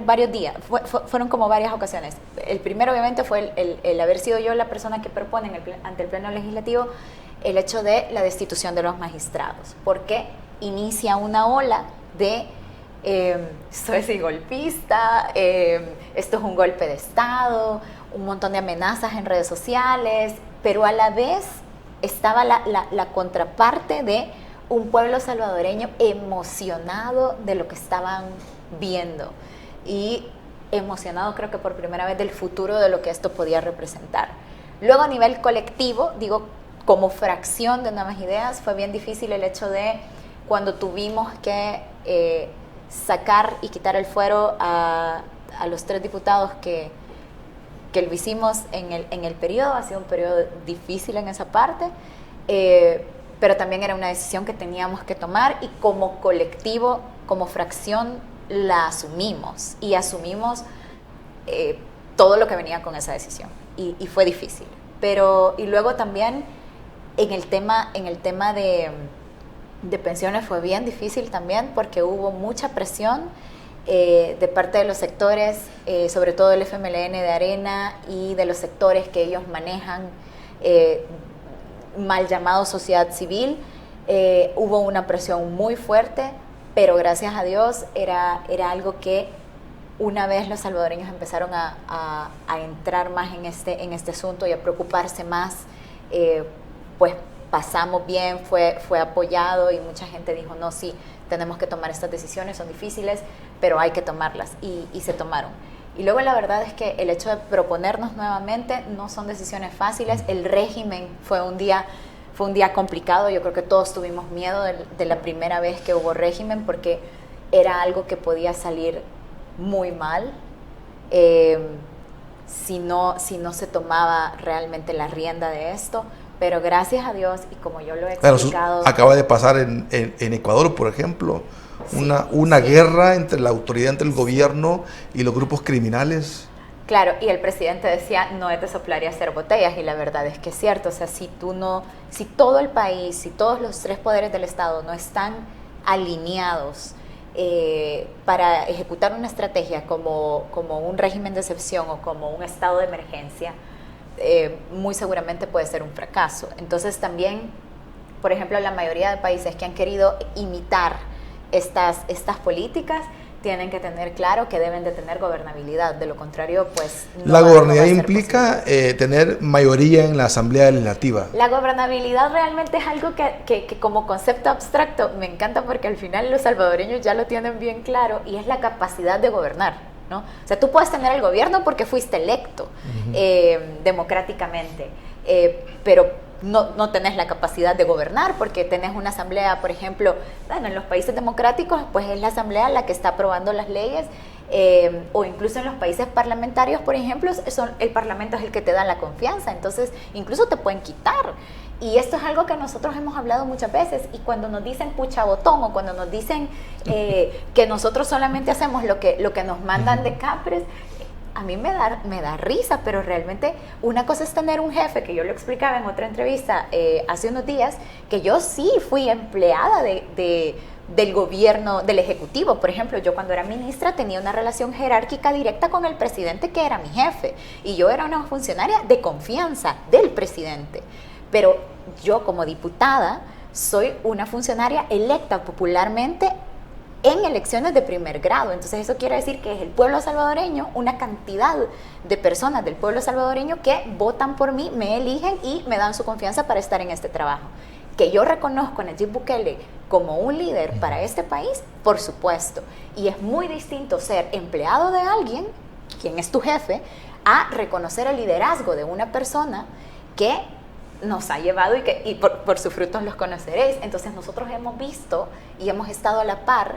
varios días, fueron como varias ocasiones. El primero obviamente fue el haber sido yo la persona que propone ante el Pleno Legislativo el hecho de la destitución de los magistrados, porque inicia una ola de Suezy golpista, esto es un golpe de Estado, un montón de amenazas en redes sociales, pero a la vez estaba la contraparte de un pueblo salvadoreño emocionado de lo que estaban viendo y emocionado, creo que por primera vez, del futuro de lo que esto podía representar. Luego, a nivel colectivo, digo, como fracción de Nuevas Ideas, fue bien difícil el hecho de cuando tuvimos que sacar y quitar el fuero a los 3 diputados que lo hicimos en el periodo. Ha sido un periodo difícil en esa parte, pero también era una decisión que teníamos que tomar y como colectivo, como fracción, la asumimos y asumimos todo lo que venía con esa decisión y fue difícil. Y luego también en el tema de pensiones fue bien difícil también, porque hubo mucha presión de parte de los sectores, sobre todo del FMLN de Arena y de los sectores que ellos manejan, mal llamado sociedad civil. Hubo una presión muy fuerte, pero gracias a Dios era algo que una vez los salvadoreños empezaron a entrar más en este asunto y a preocuparse más, pues pasamos bien, fue apoyado y mucha gente dijo, no, sí, tenemos que tomar estas decisiones, son difíciles, pero hay que tomarlas, y se tomaron. Y luego la verdad es que el hecho de proponernos nuevamente no son decisiones fáciles. El régimen fue un día complicado. Yo creo que todos tuvimos miedo de la primera vez que hubo régimen, porque era algo que podía salir muy mal si no se tomaba realmente la rienda de esto. Pero gracias a Dios, y como yo lo he explicado... Acaba de pasar en Ecuador, por ejemplo, una guerra entre la autoridad, entre el gobierno y los grupos criminales. Claro, y el presidente decía, no es de soplar y hacer botellas, y la verdad es que es cierto. O sea, si todo el país, si todos los 3 poderes del Estado no están alineados para ejecutar una estrategia como un régimen de excepción o como un estado de emergencia, muy seguramente puede ser un fracaso. Entonces también por ejemplo, la mayoría de países que han querido imitar estas políticas tienen que tener claro que deben de tener gobernabilidad, de lo contrario, pues... La gobernabilidad implica tener mayoría en la Asamblea Legislativa. La gobernabilidad realmente es algo que como concepto abstracto me encanta, porque al final los salvadoreños ya lo tienen bien claro, y es la capacidad de gobernar, ¿no? O sea, tú puedes tener el gobierno porque fuiste electo democráticamente, pero no tenés la capacidad de gobernar porque tenés una asamblea, por ejemplo, bueno, en los países democráticos, pues es la asamblea la que está aprobando las leyes, o incluso en los países parlamentarios, por ejemplo, el parlamento es el que te da la confianza, entonces incluso te pueden quitar. Y esto es algo que nosotros hemos hablado muchas veces, y cuando nos dicen pucha botón, o cuando nos dicen que nosotros solamente hacemos lo que nos mandan de Capres, a mí me da risa, pero realmente una cosa es tener un jefe, que yo lo explicaba en otra entrevista hace unos días, que yo sí fui empleada del gobierno, del ejecutivo. Por ejemplo, yo cuando era ministra tenía una relación jerárquica directa con el presidente, que era mi jefe, y yo era una funcionaria de confianza del presidente. Pero yo como diputada soy una funcionaria electa popularmente en elecciones de primer grado. Entonces eso quiere decir que es el pueblo salvadoreño, una cantidad de personas del pueblo salvadoreño que votan por mí, me eligen y me dan su confianza para estar en este trabajo. Que yo reconozco a Nayib Bukele como un líder para este país, por supuesto. Y es muy distinto ser empleado de alguien, quien es tu jefe, a reconocer el liderazgo de una persona que nos ha llevado y por sus frutos los conoceréis. Entonces nosotros hemos visto y hemos estado a la par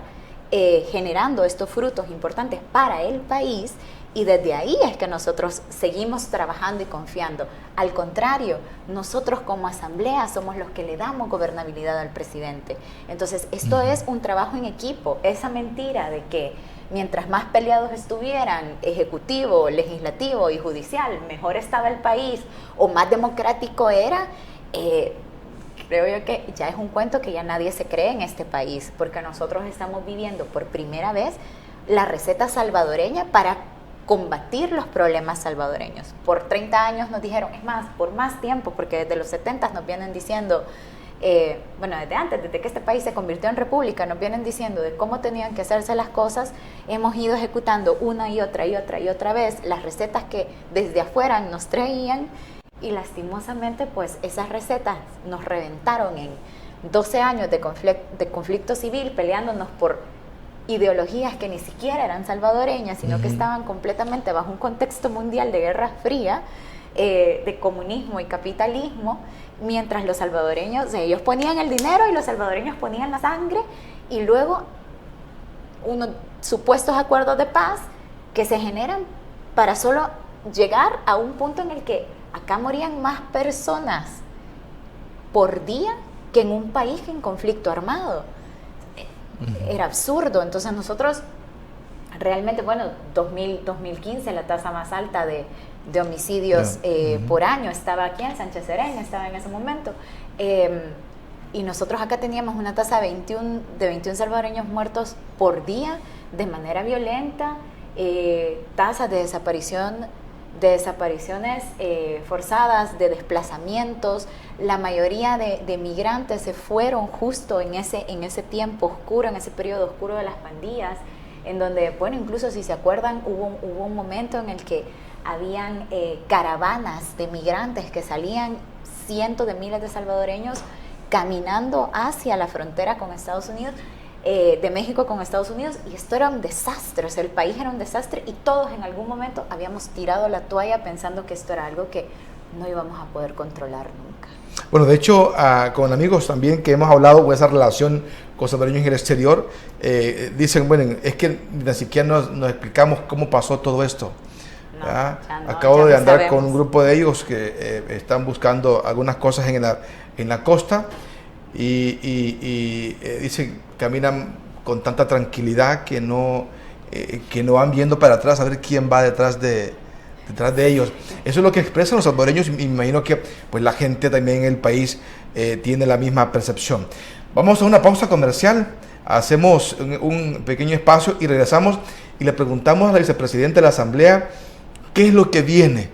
generando estos frutos importantes para el país, y desde ahí es que nosotros seguimos trabajando y confiando. Al contrario, nosotros como asamblea somos los que le damos gobernabilidad al presidente. Entonces esto es un trabajo en equipo. Esa mentira de que mientras más peleados estuvieran ejecutivo, legislativo y judicial, mejor estaba el país o más democrático era, creo yo que ya es un cuento que ya nadie se cree en este país, porque nosotros estamos viviendo por primera vez la receta salvadoreña para combatir los problemas salvadoreños. Por 30 años nos dijeron, es más, por más tiempo, porque desde los 70 nos vienen diciendo, bueno, desde antes, desde que este país se convirtió en república, nos vienen diciendo de cómo tenían que hacerse las cosas. Hemos ido ejecutando una y otra vez las recetas que desde afuera nos traían, y lastimosamente pues esas recetas nos reventaron en 12 años de conflicto civil, peleándonos por ideologías que ni siquiera eran salvadoreñas, sino que estaban completamente bajo un contexto mundial de guerra fría, de comunismo y capitalismo, mientras los salvadoreños, ellos ponían el dinero y los salvadoreños ponían la sangre, y luego unos supuestos acuerdos de paz que se generan para solo llegar a un punto en el que acá morían más personas por día que en un país en conflicto armado. Era absurdo. Entonces nosotros realmente, bueno, 2015 la tasa más alta de homicidios por año estaba aquí en Sánchez Serén, estaba en ese momento, y nosotros acá teníamos una tasa de 21 salvadoreños muertos por día de manera violenta, tasas de desapariciones forzadas, de desplazamientos. La mayoría de migrantes se fueron justo en ese tiempo oscuro, en ese periodo oscuro de las pandillas, en donde, bueno, incluso si se acuerdan, hubo un momento en el que habían caravanas de migrantes que salían, cientos de miles de salvadoreños caminando hacia la frontera con Estados Unidos, de México con Estados Unidos, y esto era un desastre. O sea, el país era un desastre, y todos en algún momento habíamos tirado la toalla pensando que esto era algo que no íbamos a poder controlar nunca. Bueno, de hecho, con amigos también que hemos hablado de esa relación con salvadoreños en el exterior, dicen, bueno, es que ni siquiera nos explicamos cómo pasó todo esto. Acabo de andar con un grupo de ellos que están buscando algunas cosas en la costa, y dicen, caminan con tanta tranquilidad que no van viendo para atrás a ver quién va detrás de ellos. Eso es lo que expresan los salvadoreños, y me imagino que pues la gente también en el país tiene la misma percepción. Vamos a una pausa comercial, hacemos un pequeño espacio y regresamos, y le preguntamos a la vicepresidenta de la Asamblea qué es lo que viene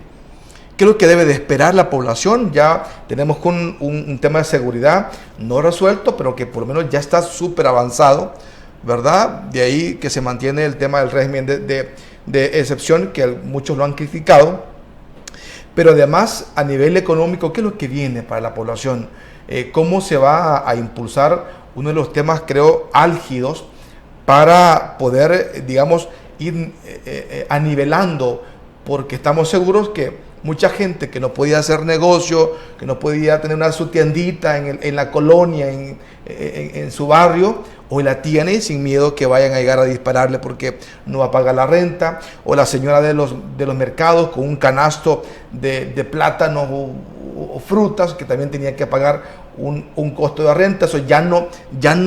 ¿Qué es lo que debe de esperar la población? Ya tenemos con un tema de seguridad no resuelto, pero que por lo menos ya está súper avanzado, ¿verdad? De ahí que se mantiene el tema del régimen de excepción, que muchos lo han criticado. Pero además, a nivel económico, ¿qué es lo que viene para la población? ¿Cómo se va a impulsar uno de los temas, creo, álgidos para poder, digamos, ir anivelando? Porque estamos seguros que mucha gente que no podía hacer negocio, que no podía tener su tiendita en la colonia, en su barrio, hoy la tiene sin miedo que vayan a llegar a dispararle porque no va a pagar la renta, o la señora de los mercados con un canasto de plátanos o frutas que también tenía que pagar un costo de renta. Eso ya no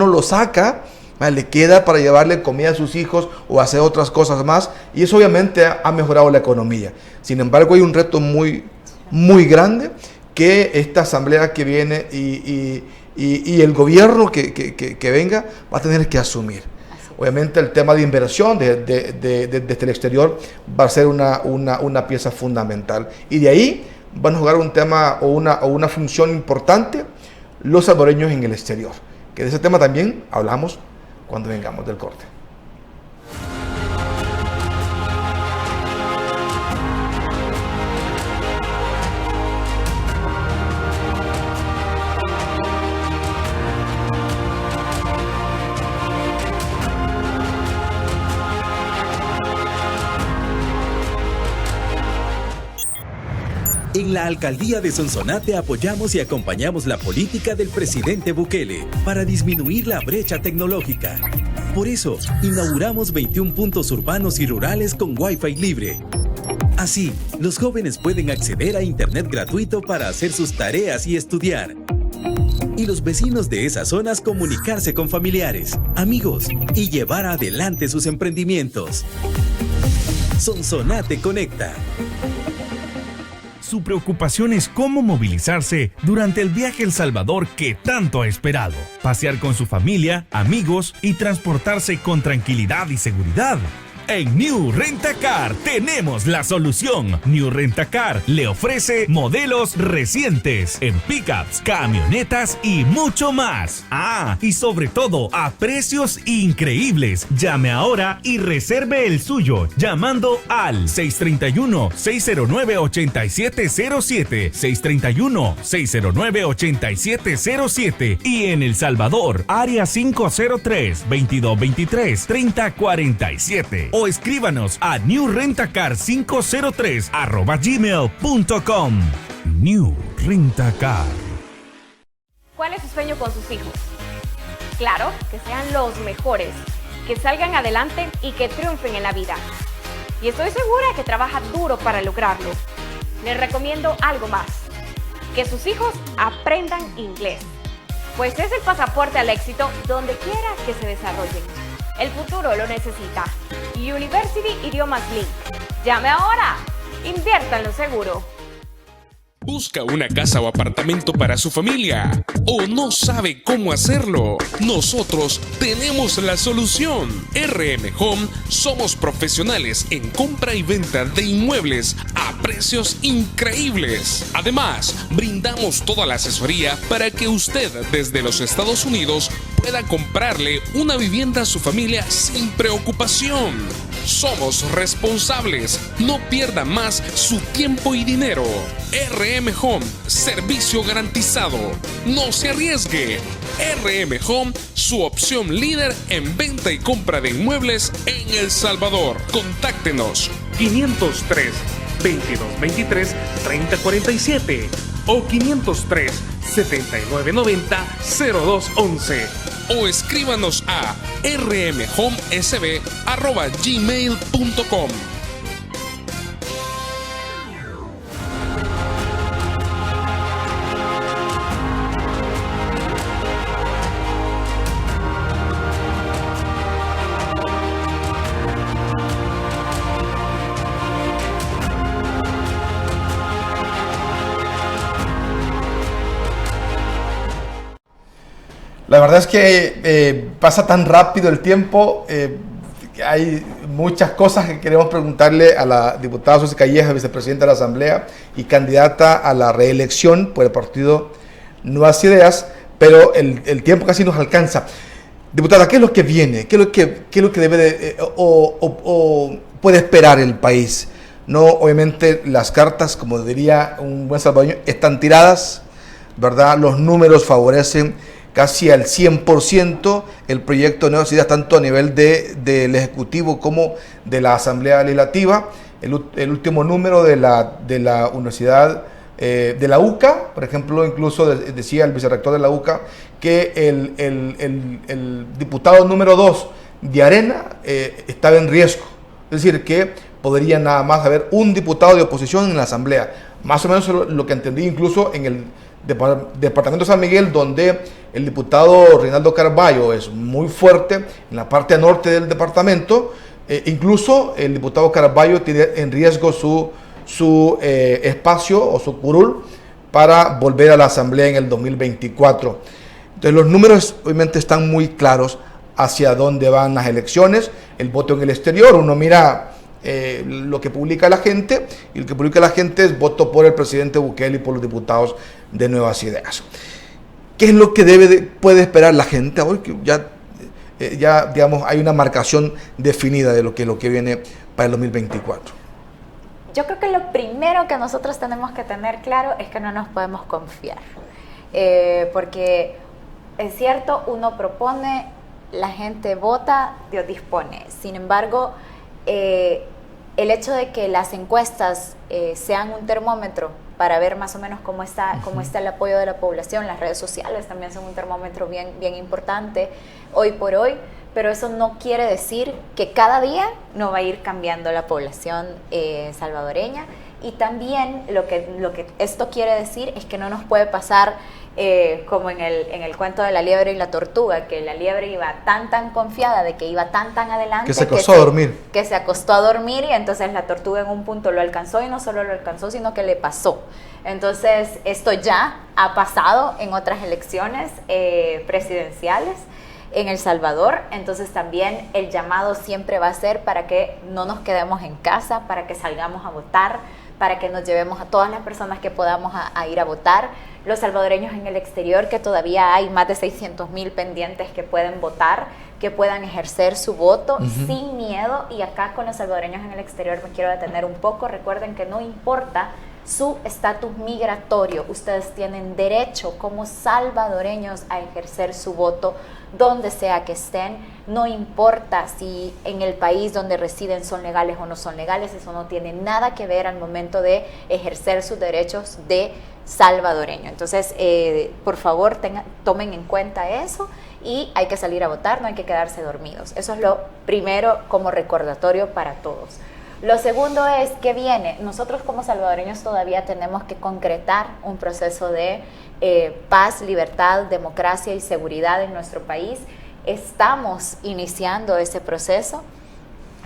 lo saca, le queda para llevarle comida a sus hijos o hacer otras cosas más, y eso obviamente ha mejorado la economía. Sin embargo, hay un reto muy, muy grande que esta asamblea que viene y el gobierno que venga va a tener que asumir. Obviamente el tema de inversión desde el exterior va a ser una pieza fundamental, y de ahí van a jugar un tema o una función importante los salvadoreños en el exterior, que de ese tema también hablamos cuando vengamos del corte. En la Alcaldía de Sonsonate apoyamos y acompañamos la política del presidente Bukele para disminuir la brecha tecnológica. Por eso, inauguramos 21 puntos urbanos y rurales con Wi-Fi libre. Así, los jóvenes pueden acceder a Internet gratuito para hacer sus tareas y estudiar. Y los vecinos de esas zonas comunicarse con familiares, amigos y llevar adelante sus emprendimientos. Sonsonate Conecta. Su preocupación es cómo movilizarse durante el viaje a El Salvador que tanto ha esperado. Pasear con su familia, amigos y transportarse con tranquilidad y seguridad. En New Rent-A-Car tenemos la solución. New Rent-A-Car le ofrece modelos recientes en pickups, camionetas y mucho más. Y sobre todo a precios increíbles. Llame ahora y reserve el suyo llamando al 631-609-8707, 631-609-8707 y en El Salvador, área 503-2223-3047. O escríbanos a newrentacar503@gmail.com. New Rent-A-Car. ¿Cuál es su sueño con sus hijos? Claro, que sean los mejores, que salgan adelante y que triunfen en la vida. Y estoy segura que trabaja duro para lograrlo. Les recomiendo algo más, que sus hijos aprendan inglés, pues es el pasaporte al éxito donde quiera que se desarrollen. El futuro lo necesita. University Idiomas Link. Llame ahora. Inviértanlo seguro. ¿Busca una casa o apartamento para su familia? ¿O no sabe cómo hacerlo? Nosotros tenemos la solución. RM Home somos profesionales en compra y venta de inmuebles a precios increíbles. Además, brindamos toda la asesoría para que usted desde los Estados Unidos pueda comprarle una vivienda a su familia sin preocupación. Somos responsables. No pierda más su tiempo y dinero. RM Home, servicio garantizado. No se arriesgue. RM Home, su opción líder en venta y compra de inmuebles en El Salvador. Contáctenos 503-2223-3047 o 503-7990-0211. O escríbanos a rmhomesb@gmail.com. La verdad es que pasa tan rápido el tiempo, hay muchas cosas que queremos preguntarle a la diputada Susi Calleja, vicepresidenta de la Asamblea y candidata a la reelección por el partido Nuevas Ideas, pero el tiempo casi nos alcanza. Diputada, ¿qué es lo que viene? ¿Qué es lo que debe o puede esperar el país? No, obviamente las cartas, como diría un buen salvadoreño, están tiradas, ¿verdad? Los números favorecen casi al 100% el proyecto de Nuevas Ideas, tanto a nivel del Ejecutivo como de la Asamblea Legislativa. El último número de la Universidad de la UCA, por ejemplo, incluso decía el vicerrector de la UCA que el diputado número 2 de Arena estaba en riesgo. Es decir, que podría nada más haber un diputado de oposición en la Asamblea. Más o menos lo que entendí incluso en el Departamento de San Miguel, donde el diputado Reinaldo Carballo es muy fuerte en la parte norte del departamento. Incluso el diputado Carballo tiene en riesgo su espacio o su curul para volver a la Asamblea en el 2024. Entonces los números obviamente están muy claros hacia dónde van las elecciones, el voto en el exterior. Uno mira lo que publica la gente, y lo que publica la gente es voto por el presidente Bukele y por los diputados de Nuevas Ideas. ¿Qué es lo que puede esperar la gente hoy? Que ya digamos, hay una marcación definida de lo que viene para el 2024. Yo creo que lo primero que nosotros tenemos que tener claro es que no nos podemos confiar, porque es cierto, uno propone, la gente vota, Dios dispone. Sin embargo, el hecho de que las encuestas sean un termómetro para ver más o menos cómo está el apoyo de la población, las redes sociales también son un termómetro bien importante hoy por hoy, pero eso no quiere decir que cada día no va a ir cambiando la población salvadoreña. Y también lo que esto quiere decir es que no nos puede pasar como en el cuento de la liebre y la tortuga, que la liebre iba tan confiada de que iba tan adelante que se acostó a dormir. Que se acostó a dormir, y entonces la tortuga en un punto lo alcanzó, y no solo lo alcanzó, sino que le pasó. Entonces esto ya ha pasado en otras elecciones presidenciales en El Salvador. Entonces también el llamado siempre va a ser para que no nos quedemos en casa, para que salgamos a votar, para que nos llevemos a todas las personas que podamos a ir a votar. Los salvadoreños en el exterior, que todavía hay más de 600,000 pendientes que pueden votar, que puedan ejercer su voto sin miedo. Y acá con los salvadoreños en el exterior me quiero detener un poco. Recuerden que no importa su estatus migratorio, ustedes tienen derecho como salvadoreños a ejercer su voto donde sea que estén. No importa si en el país donde residen son legales o no son legales, eso no tiene nada que ver al momento de ejercer sus derechos de salvadoreño. Entonces, por favor, tomen en cuenta eso, y hay que salir a votar, no hay que quedarse dormidos. Eso es lo primero como recordatorio para todos. Lo segundo es que viene, nosotros como salvadoreños todavía tenemos que concretar un proceso de paz, libertad, democracia y seguridad en nuestro país. Estamos iniciando ese proceso.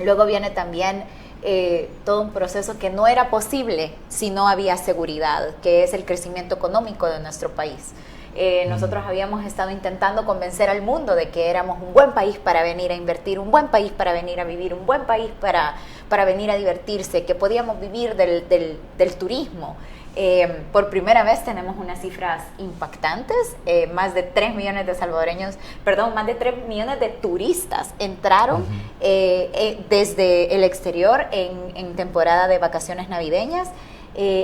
Luego viene también todo un proceso que no era posible si no había seguridad, que es el crecimiento económico de nuestro país. Nosotros habíamos estado intentando convencer al mundo de que éramos un buen país para venir a invertir, un buen país para venir a vivir, un buen país para venir a divertirse, que podíamos vivir del turismo. Por primera vez tenemos unas cifras impactantes, más de 3 millones de salvadoreños, más de 3 millones de turistas entraron desde el exterior en temporada de vacaciones navideñas.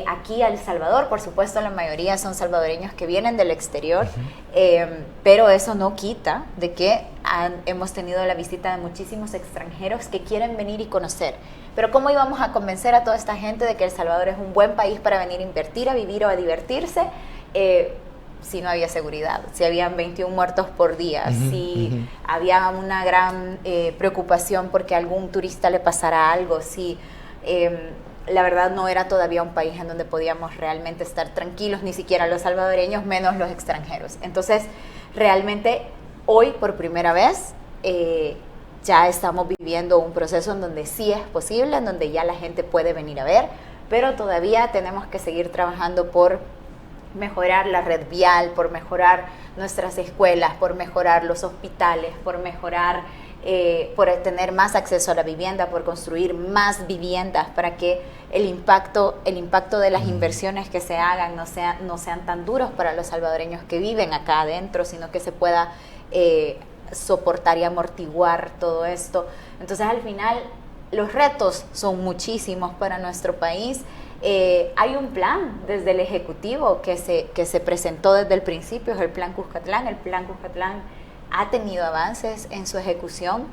Aquí a El Salvador, por supuesto, la mayoría son salvadoreños que vienen del exterior, pero eso no quita de que hemos tenido la visita de muchísimos extranjeros que quieren venir y conocer. Pero ¿cómo íbamos a convencer a toda esta gente de que El Salvador es un buen país para venir a invertir, a vivir o a divertirse, si no había seguridad, si habían 21 muertos por día, si había una gran preocupación porque a algún turista le pasara algo, si la verdad no era todavía un país en donde podíamos realmente estar tranquilos, ni siquiera los salvadoreños, menos los extranjeros? Entonces, realmente hoy por primera vez ya estamos viviendo un proceso en donde sí es posible, en donde ya la gente puede venir a ver, pero todavía tenemos que seguir trabajando por mejorar la red vial, por mejorar nuestras escuelas, por mejorar los hospitales, por mejorar por tener más acceso a la vivienda, por construir más viviendas para que el impacto de las inversiones que se hagan no sean tan duros para los salvadoreños que viven acá adentro, sino que se pueda soportar y amortiguar todo esto. Entonces, al final, los retos son muchísimos para nuestro país. Hay un plan desde el Ejecutivo que se presentó desde el principio, es el Plan Cuscatlán. El Plan Cuscatlán ha tenido avances en su ejecución,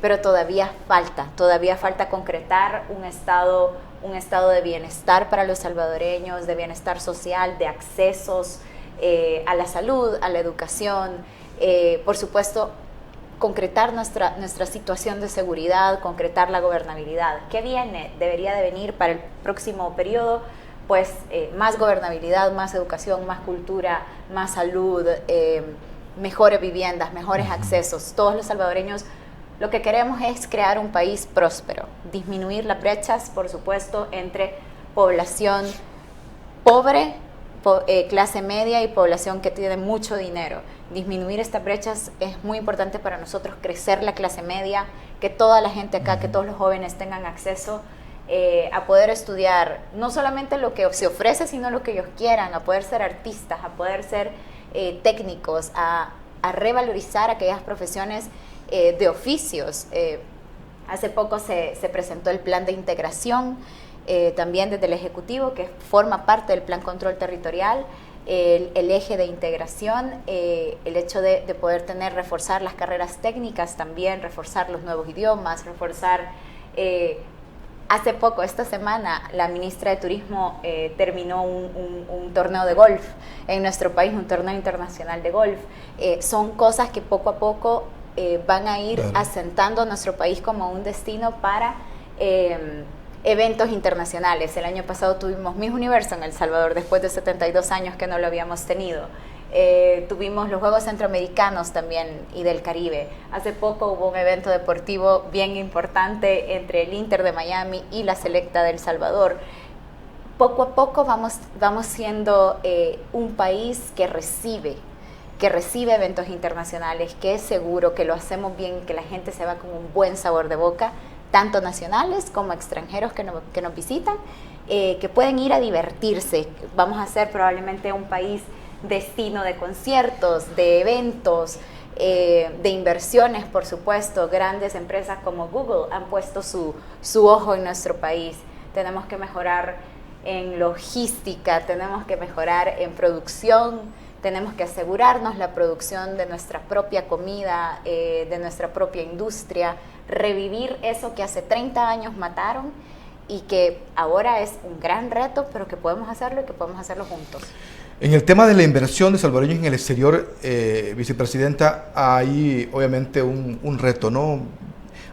pero todavía falta concretar un estado de bienestar para los salvadoreños, de bienestar social, de accesos a la salud, a la educación, por supuesto, concretar nuestra situación de seguridad, concretar la gobernabilidad. ¿Qué viene? Debería de venir para el próximo periodo, pues más gobernabilidad, más educación, más cultura, más salud, mejores viviendas, mejores accesos. Todos los salvadoreños lo que queremos es crear un país próspero, disminuir las brechas, por supuesto, entre población pobre, clase media y población que tiene mucho dinero. Disminuir estas brechas es muy importante para nosotros, crecer la clase media, que toda la gente acá, que todos los jóvenes tengan acceso a poder estudiar no solamente lo que se ofrece, sino lo que ellos quieran, a poder ser artistas, a poder ser técnicos, a revalorizar aquellas profesiones de oficios. Hace poco se presentó el plan de integración, también desde el Ejecutivo, que forma parte del Plan Control Territorial, el eje de integración, el hecho de poder reforzar las carreras técnicas también, reforzar los nuevos idiomas, reforzar... Hace poco, esta semana, la ministra de Turismo terminó un torneo de golf en nuestro país, un torneo internacional de golf. Son cosas que poco a poco van a ir asentando a nuestro país como un destino para eventos internacionales. El año pasado tuvimos Miss Universo en El Salvador, después de 72 años que no lo habíamos tenido. Tuvimos los Juegos Centroamericanos también y del Caribe. Hace poco hubo un evento deportivo bien importante entre el Inter de Miami y la Selecta de El Salvador. Poco a poco vamos siendo un país que recibe eventos internacionales, que es seguro, que lo hacemos bien, que la gente se va con un buen sabor de boca, tanto nacionales como extranjeros que nos visitan, que pueden ir a divertirse. Vamos a ser probablemente un país destino de conciertos, de eventos, de inversiones, por supuesto. Grandes empresas como Google han puesto su ojo en nuestro país. Tenemos que mejorar en logística, tenemos que mejorar en producción, tenemos que asegurarnos la producción de nuestra propia comida, de nuestra propia industria, revivir eso que hace 30 años mataron y que ahora es un gran reto, pero que podemos hacerlo y que podemos hacerlo juntos. En el tema de la inversión de salvadoreños en el exterior, vicepresidenta, hay obviamente un reto, ¿no?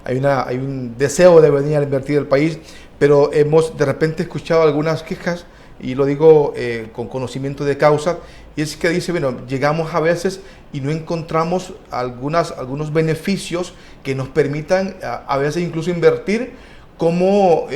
Hay un deseo de venir a invertir el país, pero hemos de repente escuchado algunas quejas, y lo digo con conocimiento de causa, y es que dice, bueno, llegamos a veces y no encontramos algunos beneficios que nos permitan a veces incluso invertir como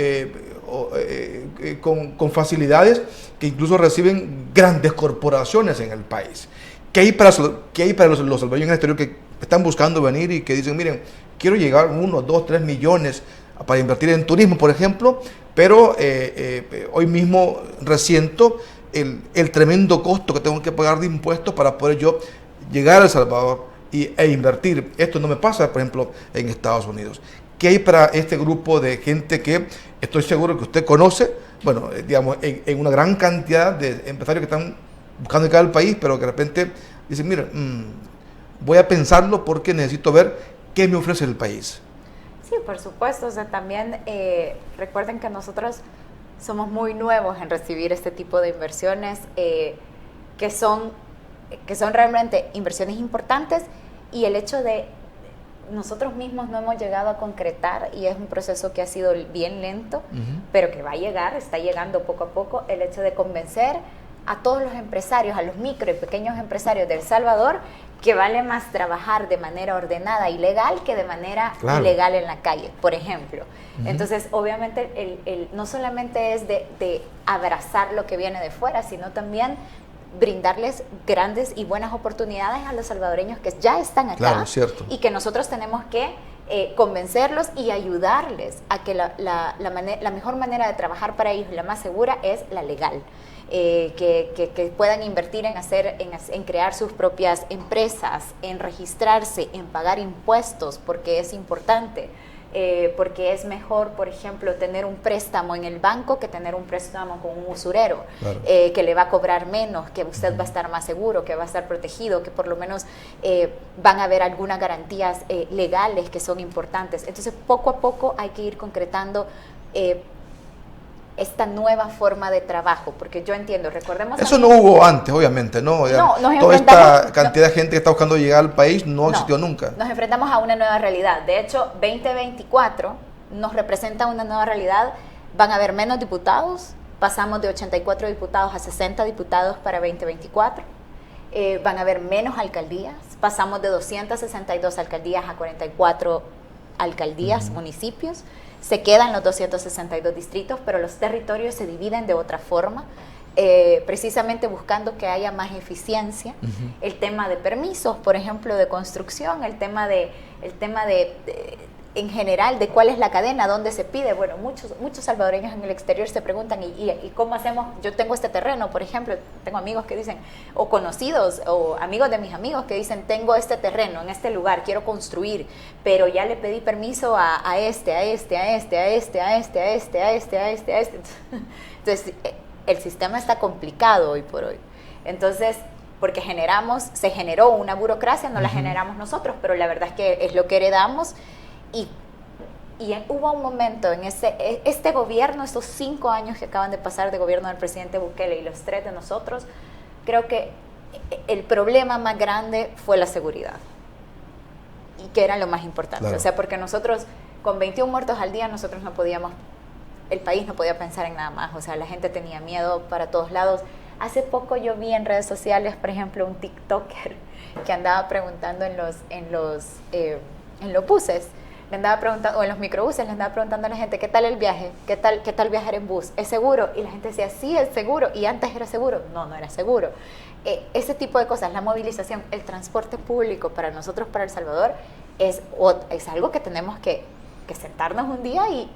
con facilidades que incluso reciben grandes corporaciones en el país. ¿Qué hay para los salvadoreños en el exterior que están buscando venir y que dicen, miren, quiero llegar a 1, 2, 3 millones para invertir en turismo, por ejemplo, pero hoy mismo resiento el tremendo costo que tengo que pagar de impuestos para poder yo llegar a El Salvador e invertir? Esto no me pasa, por ejemplo, en Estados Unidos. ¿Qué hay para este grupo de gente que estoy seguro que usted conoce? Bueno, digamos, en una gran cantidad de empresarios que están buscando llegar al país, pero que de repente dicen, mira, voy a pensarlo porque necesito ver qué me ofrece el país. Sí, por supuesto. O sea, también recuerden que nosotros somos muy nuevos en recibir este tipo de inversiones que son realmente inversiones importantes, y el hecho de nosotros mismos no hemos llegado a concretar, y es un proceso que ha sido bien lento, pero que va a llegar, está llegando poco a poco, el hecho de convencer a todos los empresarios, a los micro y pequeños empresarios de El Salvador, que vale más trabajar de manera ordenada y legal que de manera ilegal en la calle, por ejemplo. Entonces, obviamente, no solamente es de abrazar lo que viene de fuera, sino también brindarles grandes y buenas oportunidades a los salvadoreños que ya están acá. Claro, cierto. Y que nosotros tenemos que convencerlos y ayudarles a que la mejor manera de trabajar para ellos, la más segura, es la legal. Que puedan invertir en crear sus propias empresas, en registrarse, en pagar impuestos, porque es importante. Porque es mejor, por ejemplo, tener un préstamo en el banco que tener un préstamo con un usurero, claro. Que le va a cobrar menos, que usted va a estar más seguro, que va a estar protegido, que por lo menos van a haber algunas garantías legales que son importantes. Entonces, poco a poco hay que ir concretando esta nueva forma de trabajo, porque yo entiendo, recordemos... Eso no hubo antes, obviamente, ¿no? Toda esta cantidad de gente que está buscando llegar al país no existió nunca. Nos enfrentamos a una nueva realidad. De hecho, 2024 nos representa una nueva realidad. Van a haber menos diputados, pasamos de 84 diputados a 60 diputados para 2024. Van a haber menos alcaldías, pasamos de 262 alcaldías a 44 alcaldías, municipios. Se quedan los 262 distritos, pero los territorios se dividen de otra forma, precisamente buscando que haya más eficiencia. El tema de permisos, por ejemplo, de construcción, el tema de en general, de cuál es la cadena, dónde se pide. Bueno, muchos salvadoreños en el exterior se preguntan, ¿y cómo hacemos? Yo tengo este terreno, por ejemplo, tengo amigos que dicen, o conocidos, o amigos de mis amigos que dicen, tengo este terreno en este lugar, quiero construir, pero ya le pedí permiso a este. Entonces, el sistema está complicado hoy por hoy. Entonces, porque se generó una burocracia, no la generamos nosotros, pero la verdad es que es lo que heredamos. Y hubo un momento en este gobierno, estos 5 años que acaban de pasar de gobierno del presidente Bukele y los 3 de nosotros, creo que el problema más grande fue la seguridad, y que era lo más importante. Claro. O sea, porque nosotros con 21 muertos al día nosotros no podíamos, el país no podía pensar en nada más. O sea, la gente tenía miedo para todos lados. Hace poco yo vi en redes sociales, por ejemplo, un TikToker que andaba preguntando en los buses, le andaba preguntando, o en los microbuses, le andaba preguntando a la gente, ¿qué tal el viaje? ¿Qué tal viajar en bus? ¿Es seguro? Y la gente decía, sí, es seguro. ¿Y antes era seguro? No era seguro. Ese tipo de cosas, la movilización, el transporte público para nosotros, para El Salvador, es algo que tenemos que sentarnos un día y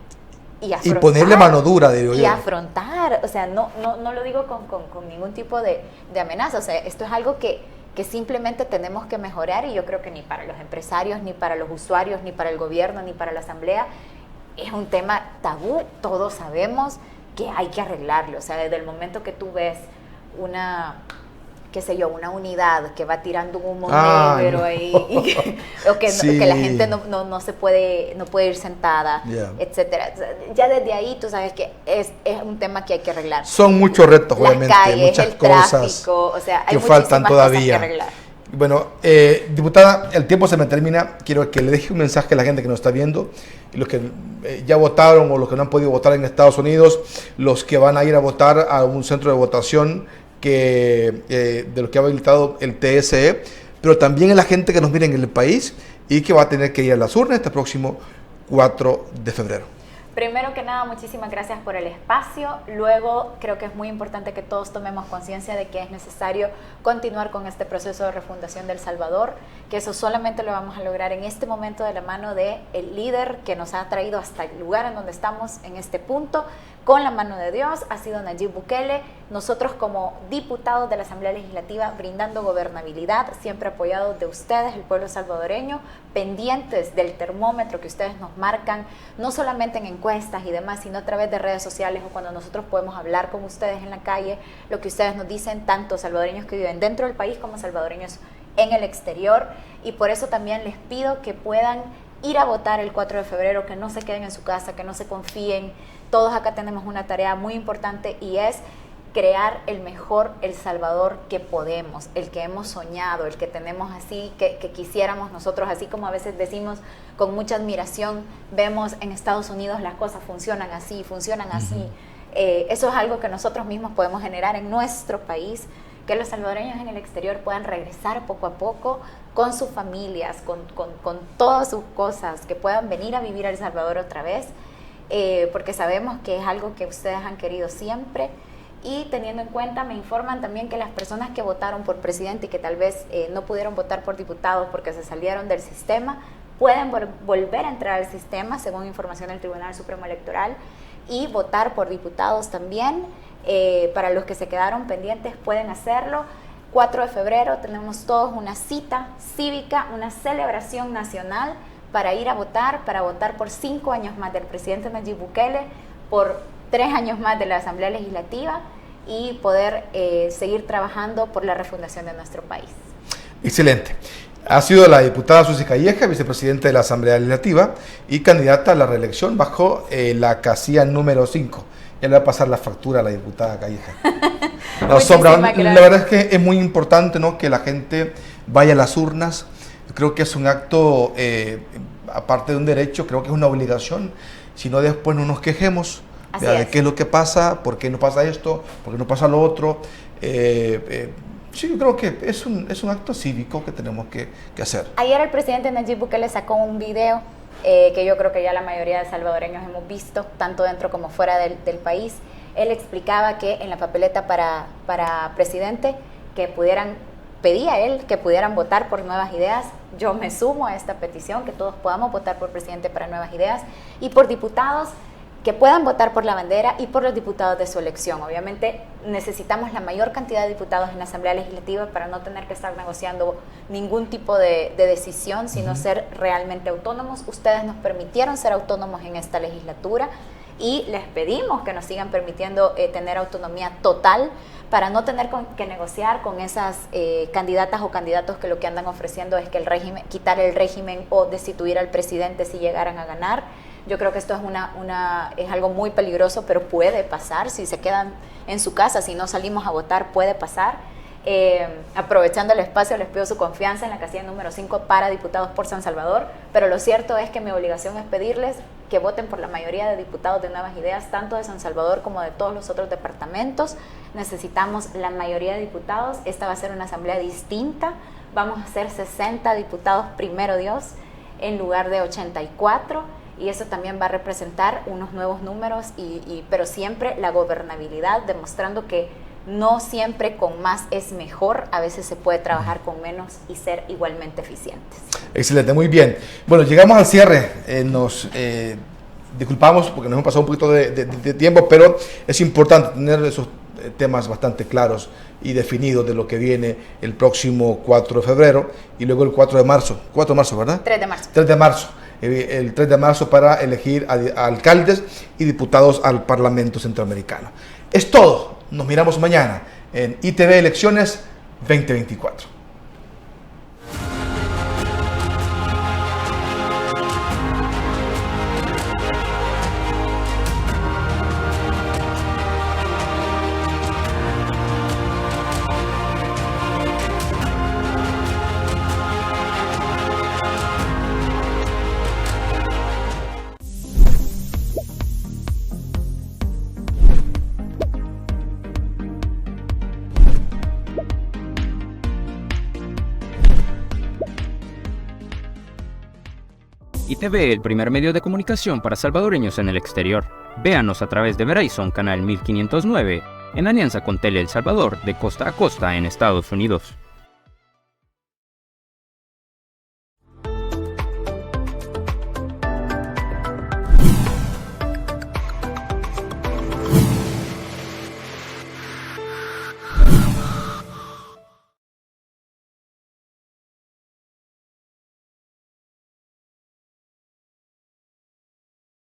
afrontar. Y ponerle mano dura, digo yo. Y afrontar. O sea, no lo digo con ningún tipo de amenaza. O sea, esto es algo que simplemente tenemos que mejorar, y yo creo que ni para los empresarios, ni para los usuarios, ni para el gobierno, ni para la asamblea es un tema tabú. Todos sabemos que hay que arreglarlo. O sea, desde el momento que tú ves una unidad que va tirando un humo negro ahí, o que la gente no puede ir sentada, etcétera. Ya desde ahí tú sabes que es un tema que hay que arreglar. Son muchos retos, obviamente, las calles, muchas el cosas tráfico, o sea, hay que faltan todavía. Cosas que arreglar. Bueno, diputada, el tiempo se me termina. Quiero que le deje un mensaje a la gente que nos está viendo, y los que ya votaron o los que no han podido votar en Estados Unidos, los que van a ir a votar a un centro de votación de lo que ha habilitado el TSE, pero también a la gente que nos mira en el país y que va a tener que ir a las urnas este próximo 4 de febrero. Primero que nada, muchísimas gracias por el espacio. Luego, creo que es muy importante que todos tomemos conciencia de que es necesario continuar con este proceso de refundación de El Salvador, que eso solamente lo vamos a lograr en este momento de la mano del líder que nos ha traído hasta el lugar en donde estamos en este punto, con la mano de Dios, ha sido Nayib Bukele. Nosotros como diputados de la Asamblea Legislativa, brindando gobernabilidad, siempre apoyados de ustedes, el pueblo salvadoreño, pendientes del termómetro que ustedes nos marcan, no solamente en encuestas y demás, sino a través de redes sociales, o cuando nosotros podemos hablar con ustedes en la calle, lo que ustedes nos dicen, tanto salvadoreños que viven dentro del país como salvadoreños en el exterior. Y por eso también les pido que puedan ir a votar el 4 de febrero, que no se queden en su casa, que no se confíen. Todos acá tenemos una tarea muy importante, y es crear el mejor El Salvador que podemos, el que hemos soñado, el que tenemos así, que quisiéramos nosotros, así como a veces decimos con mucha admiración, vemos en Estados Unidos las cosas funcionan así. Eso es algo que nosotros mismos podemos generar en nuestro país, que los salvadoreños en el exterior puedan regresar poco a poco con sus familias, con todas sus cosas, que puedan venir a vivir a El Salvador otra vez, porque sabemos que es algo que ustedes han querido siempre. y teniendo en cuenta, me informan también que las personas que votaron por presidente y que tal vez no pudieron votar por diputados porque se salieron del sistema, pueden volver a entrar al sistema según información del Tribunal Supremo Electoral y votar por diputados también. Para los que se quedaron pendientes pueden hacerlo. 4 de febrero tenemos todos una cita cívica, una celebración nacional para ir a votar, para votar por 5 años más del presidente Nayib Bukele, por 3 años más de la Asamblea Legislativa y poder seguir trabajando por la refundación de nuestro país. Excelente. Ha sido la diputada Susi Calleja, vicepresidenta de la Asamblea Legislativa y candidata a la reelección bajo la casilla número 5. Ya le va a pasar la factura a la diputada Calleja. La verdad es que es muy importante, ¿no?, que la gente vaya a las urnas. Creo que es un acto, aparte de un derecho, creo que es una obligación. Si no, después no nos quejemos de qué es lo que pasa, por qué no pasa esto, por qué no pasa lo otro. Sí, yo creo que es un acto cívico que tenemos que hacer. Ayer el presidente Nayib Bukele sacó un video que yo creo que ya la mayoría de salvadoreños hemos visto, tanto dentro como fuera del país. Él explicaba que en la papeleta para presidente pedía él que pudieran votar por Nuevas Ideas. Yo me sumo a esta petición, que todos podamos votar por presidente para Nuevas Ideas y por diputados, que puedan votar por la bandera y por los diputados de su elección. Obviamente necesitamos la mayor cantidad de diputados en la Asamblea Legislativa para no tener que estar negociando ningún tipo de decisión, sino ser realmente autónomos. Ustedes nos permitieron ser autónomos en esta legislatura y les pedimos que nos sigan permitiendo tener autonomía total para no tener que negociar con esas candidatas o candidatos que lo que andan ofreciendo es que quitar el régimen o destituir al presidente si llegaran a ganar. Yo creo que esto es algo muy peligroso, pero puede pasar. Si se quedan en su casa, si no salimos a votar, puede pasar. Aprovechando el espacio, les pido su confianza en la casilla número 5 para diputados por San Salvador, pero lo cierto es que mi obligación es pedirles que voten por la mayoría de diputados de Nuevas Ideas, tanto de San Salvador como de todos los otros departamentos. Necesitamos la mayoría de diputados. Esta va a ser una asamblea distinta. Vamos a ser 60 diputados, primero Dios, en lugar de 84. Y eso también va a representar unos nuevos números, pero siempre la gobernabilidad, demostrando que no siempre con más es mejor, a veces se puede trabajar con menos y ser igualmente eficientes. Excelente, muy bien. Bueno, llegamos al cierre, nos disculpamos porque nos hemos pasado un poquito de tiempo, pero es importante tener esos temas bastante claros y definidos de lo que viene el próximo 4 de febrero y luego el 4 de marzo. 4 de marzo, ¿verdad? 3 de marzo. 3 de marzo. El 3 de marzo para elegir a alcaldes y diputados al Parlamento Centroamericano. Es todo. Nos miramos mañana en ITV Elecciones 2024. ITV, el primer medio de comunicación para salvadoreños en el exterior. Véanos a través de Verizon Canal 1509, en alianza con Tele El Salvador, de costa a costa en Estados Unidos.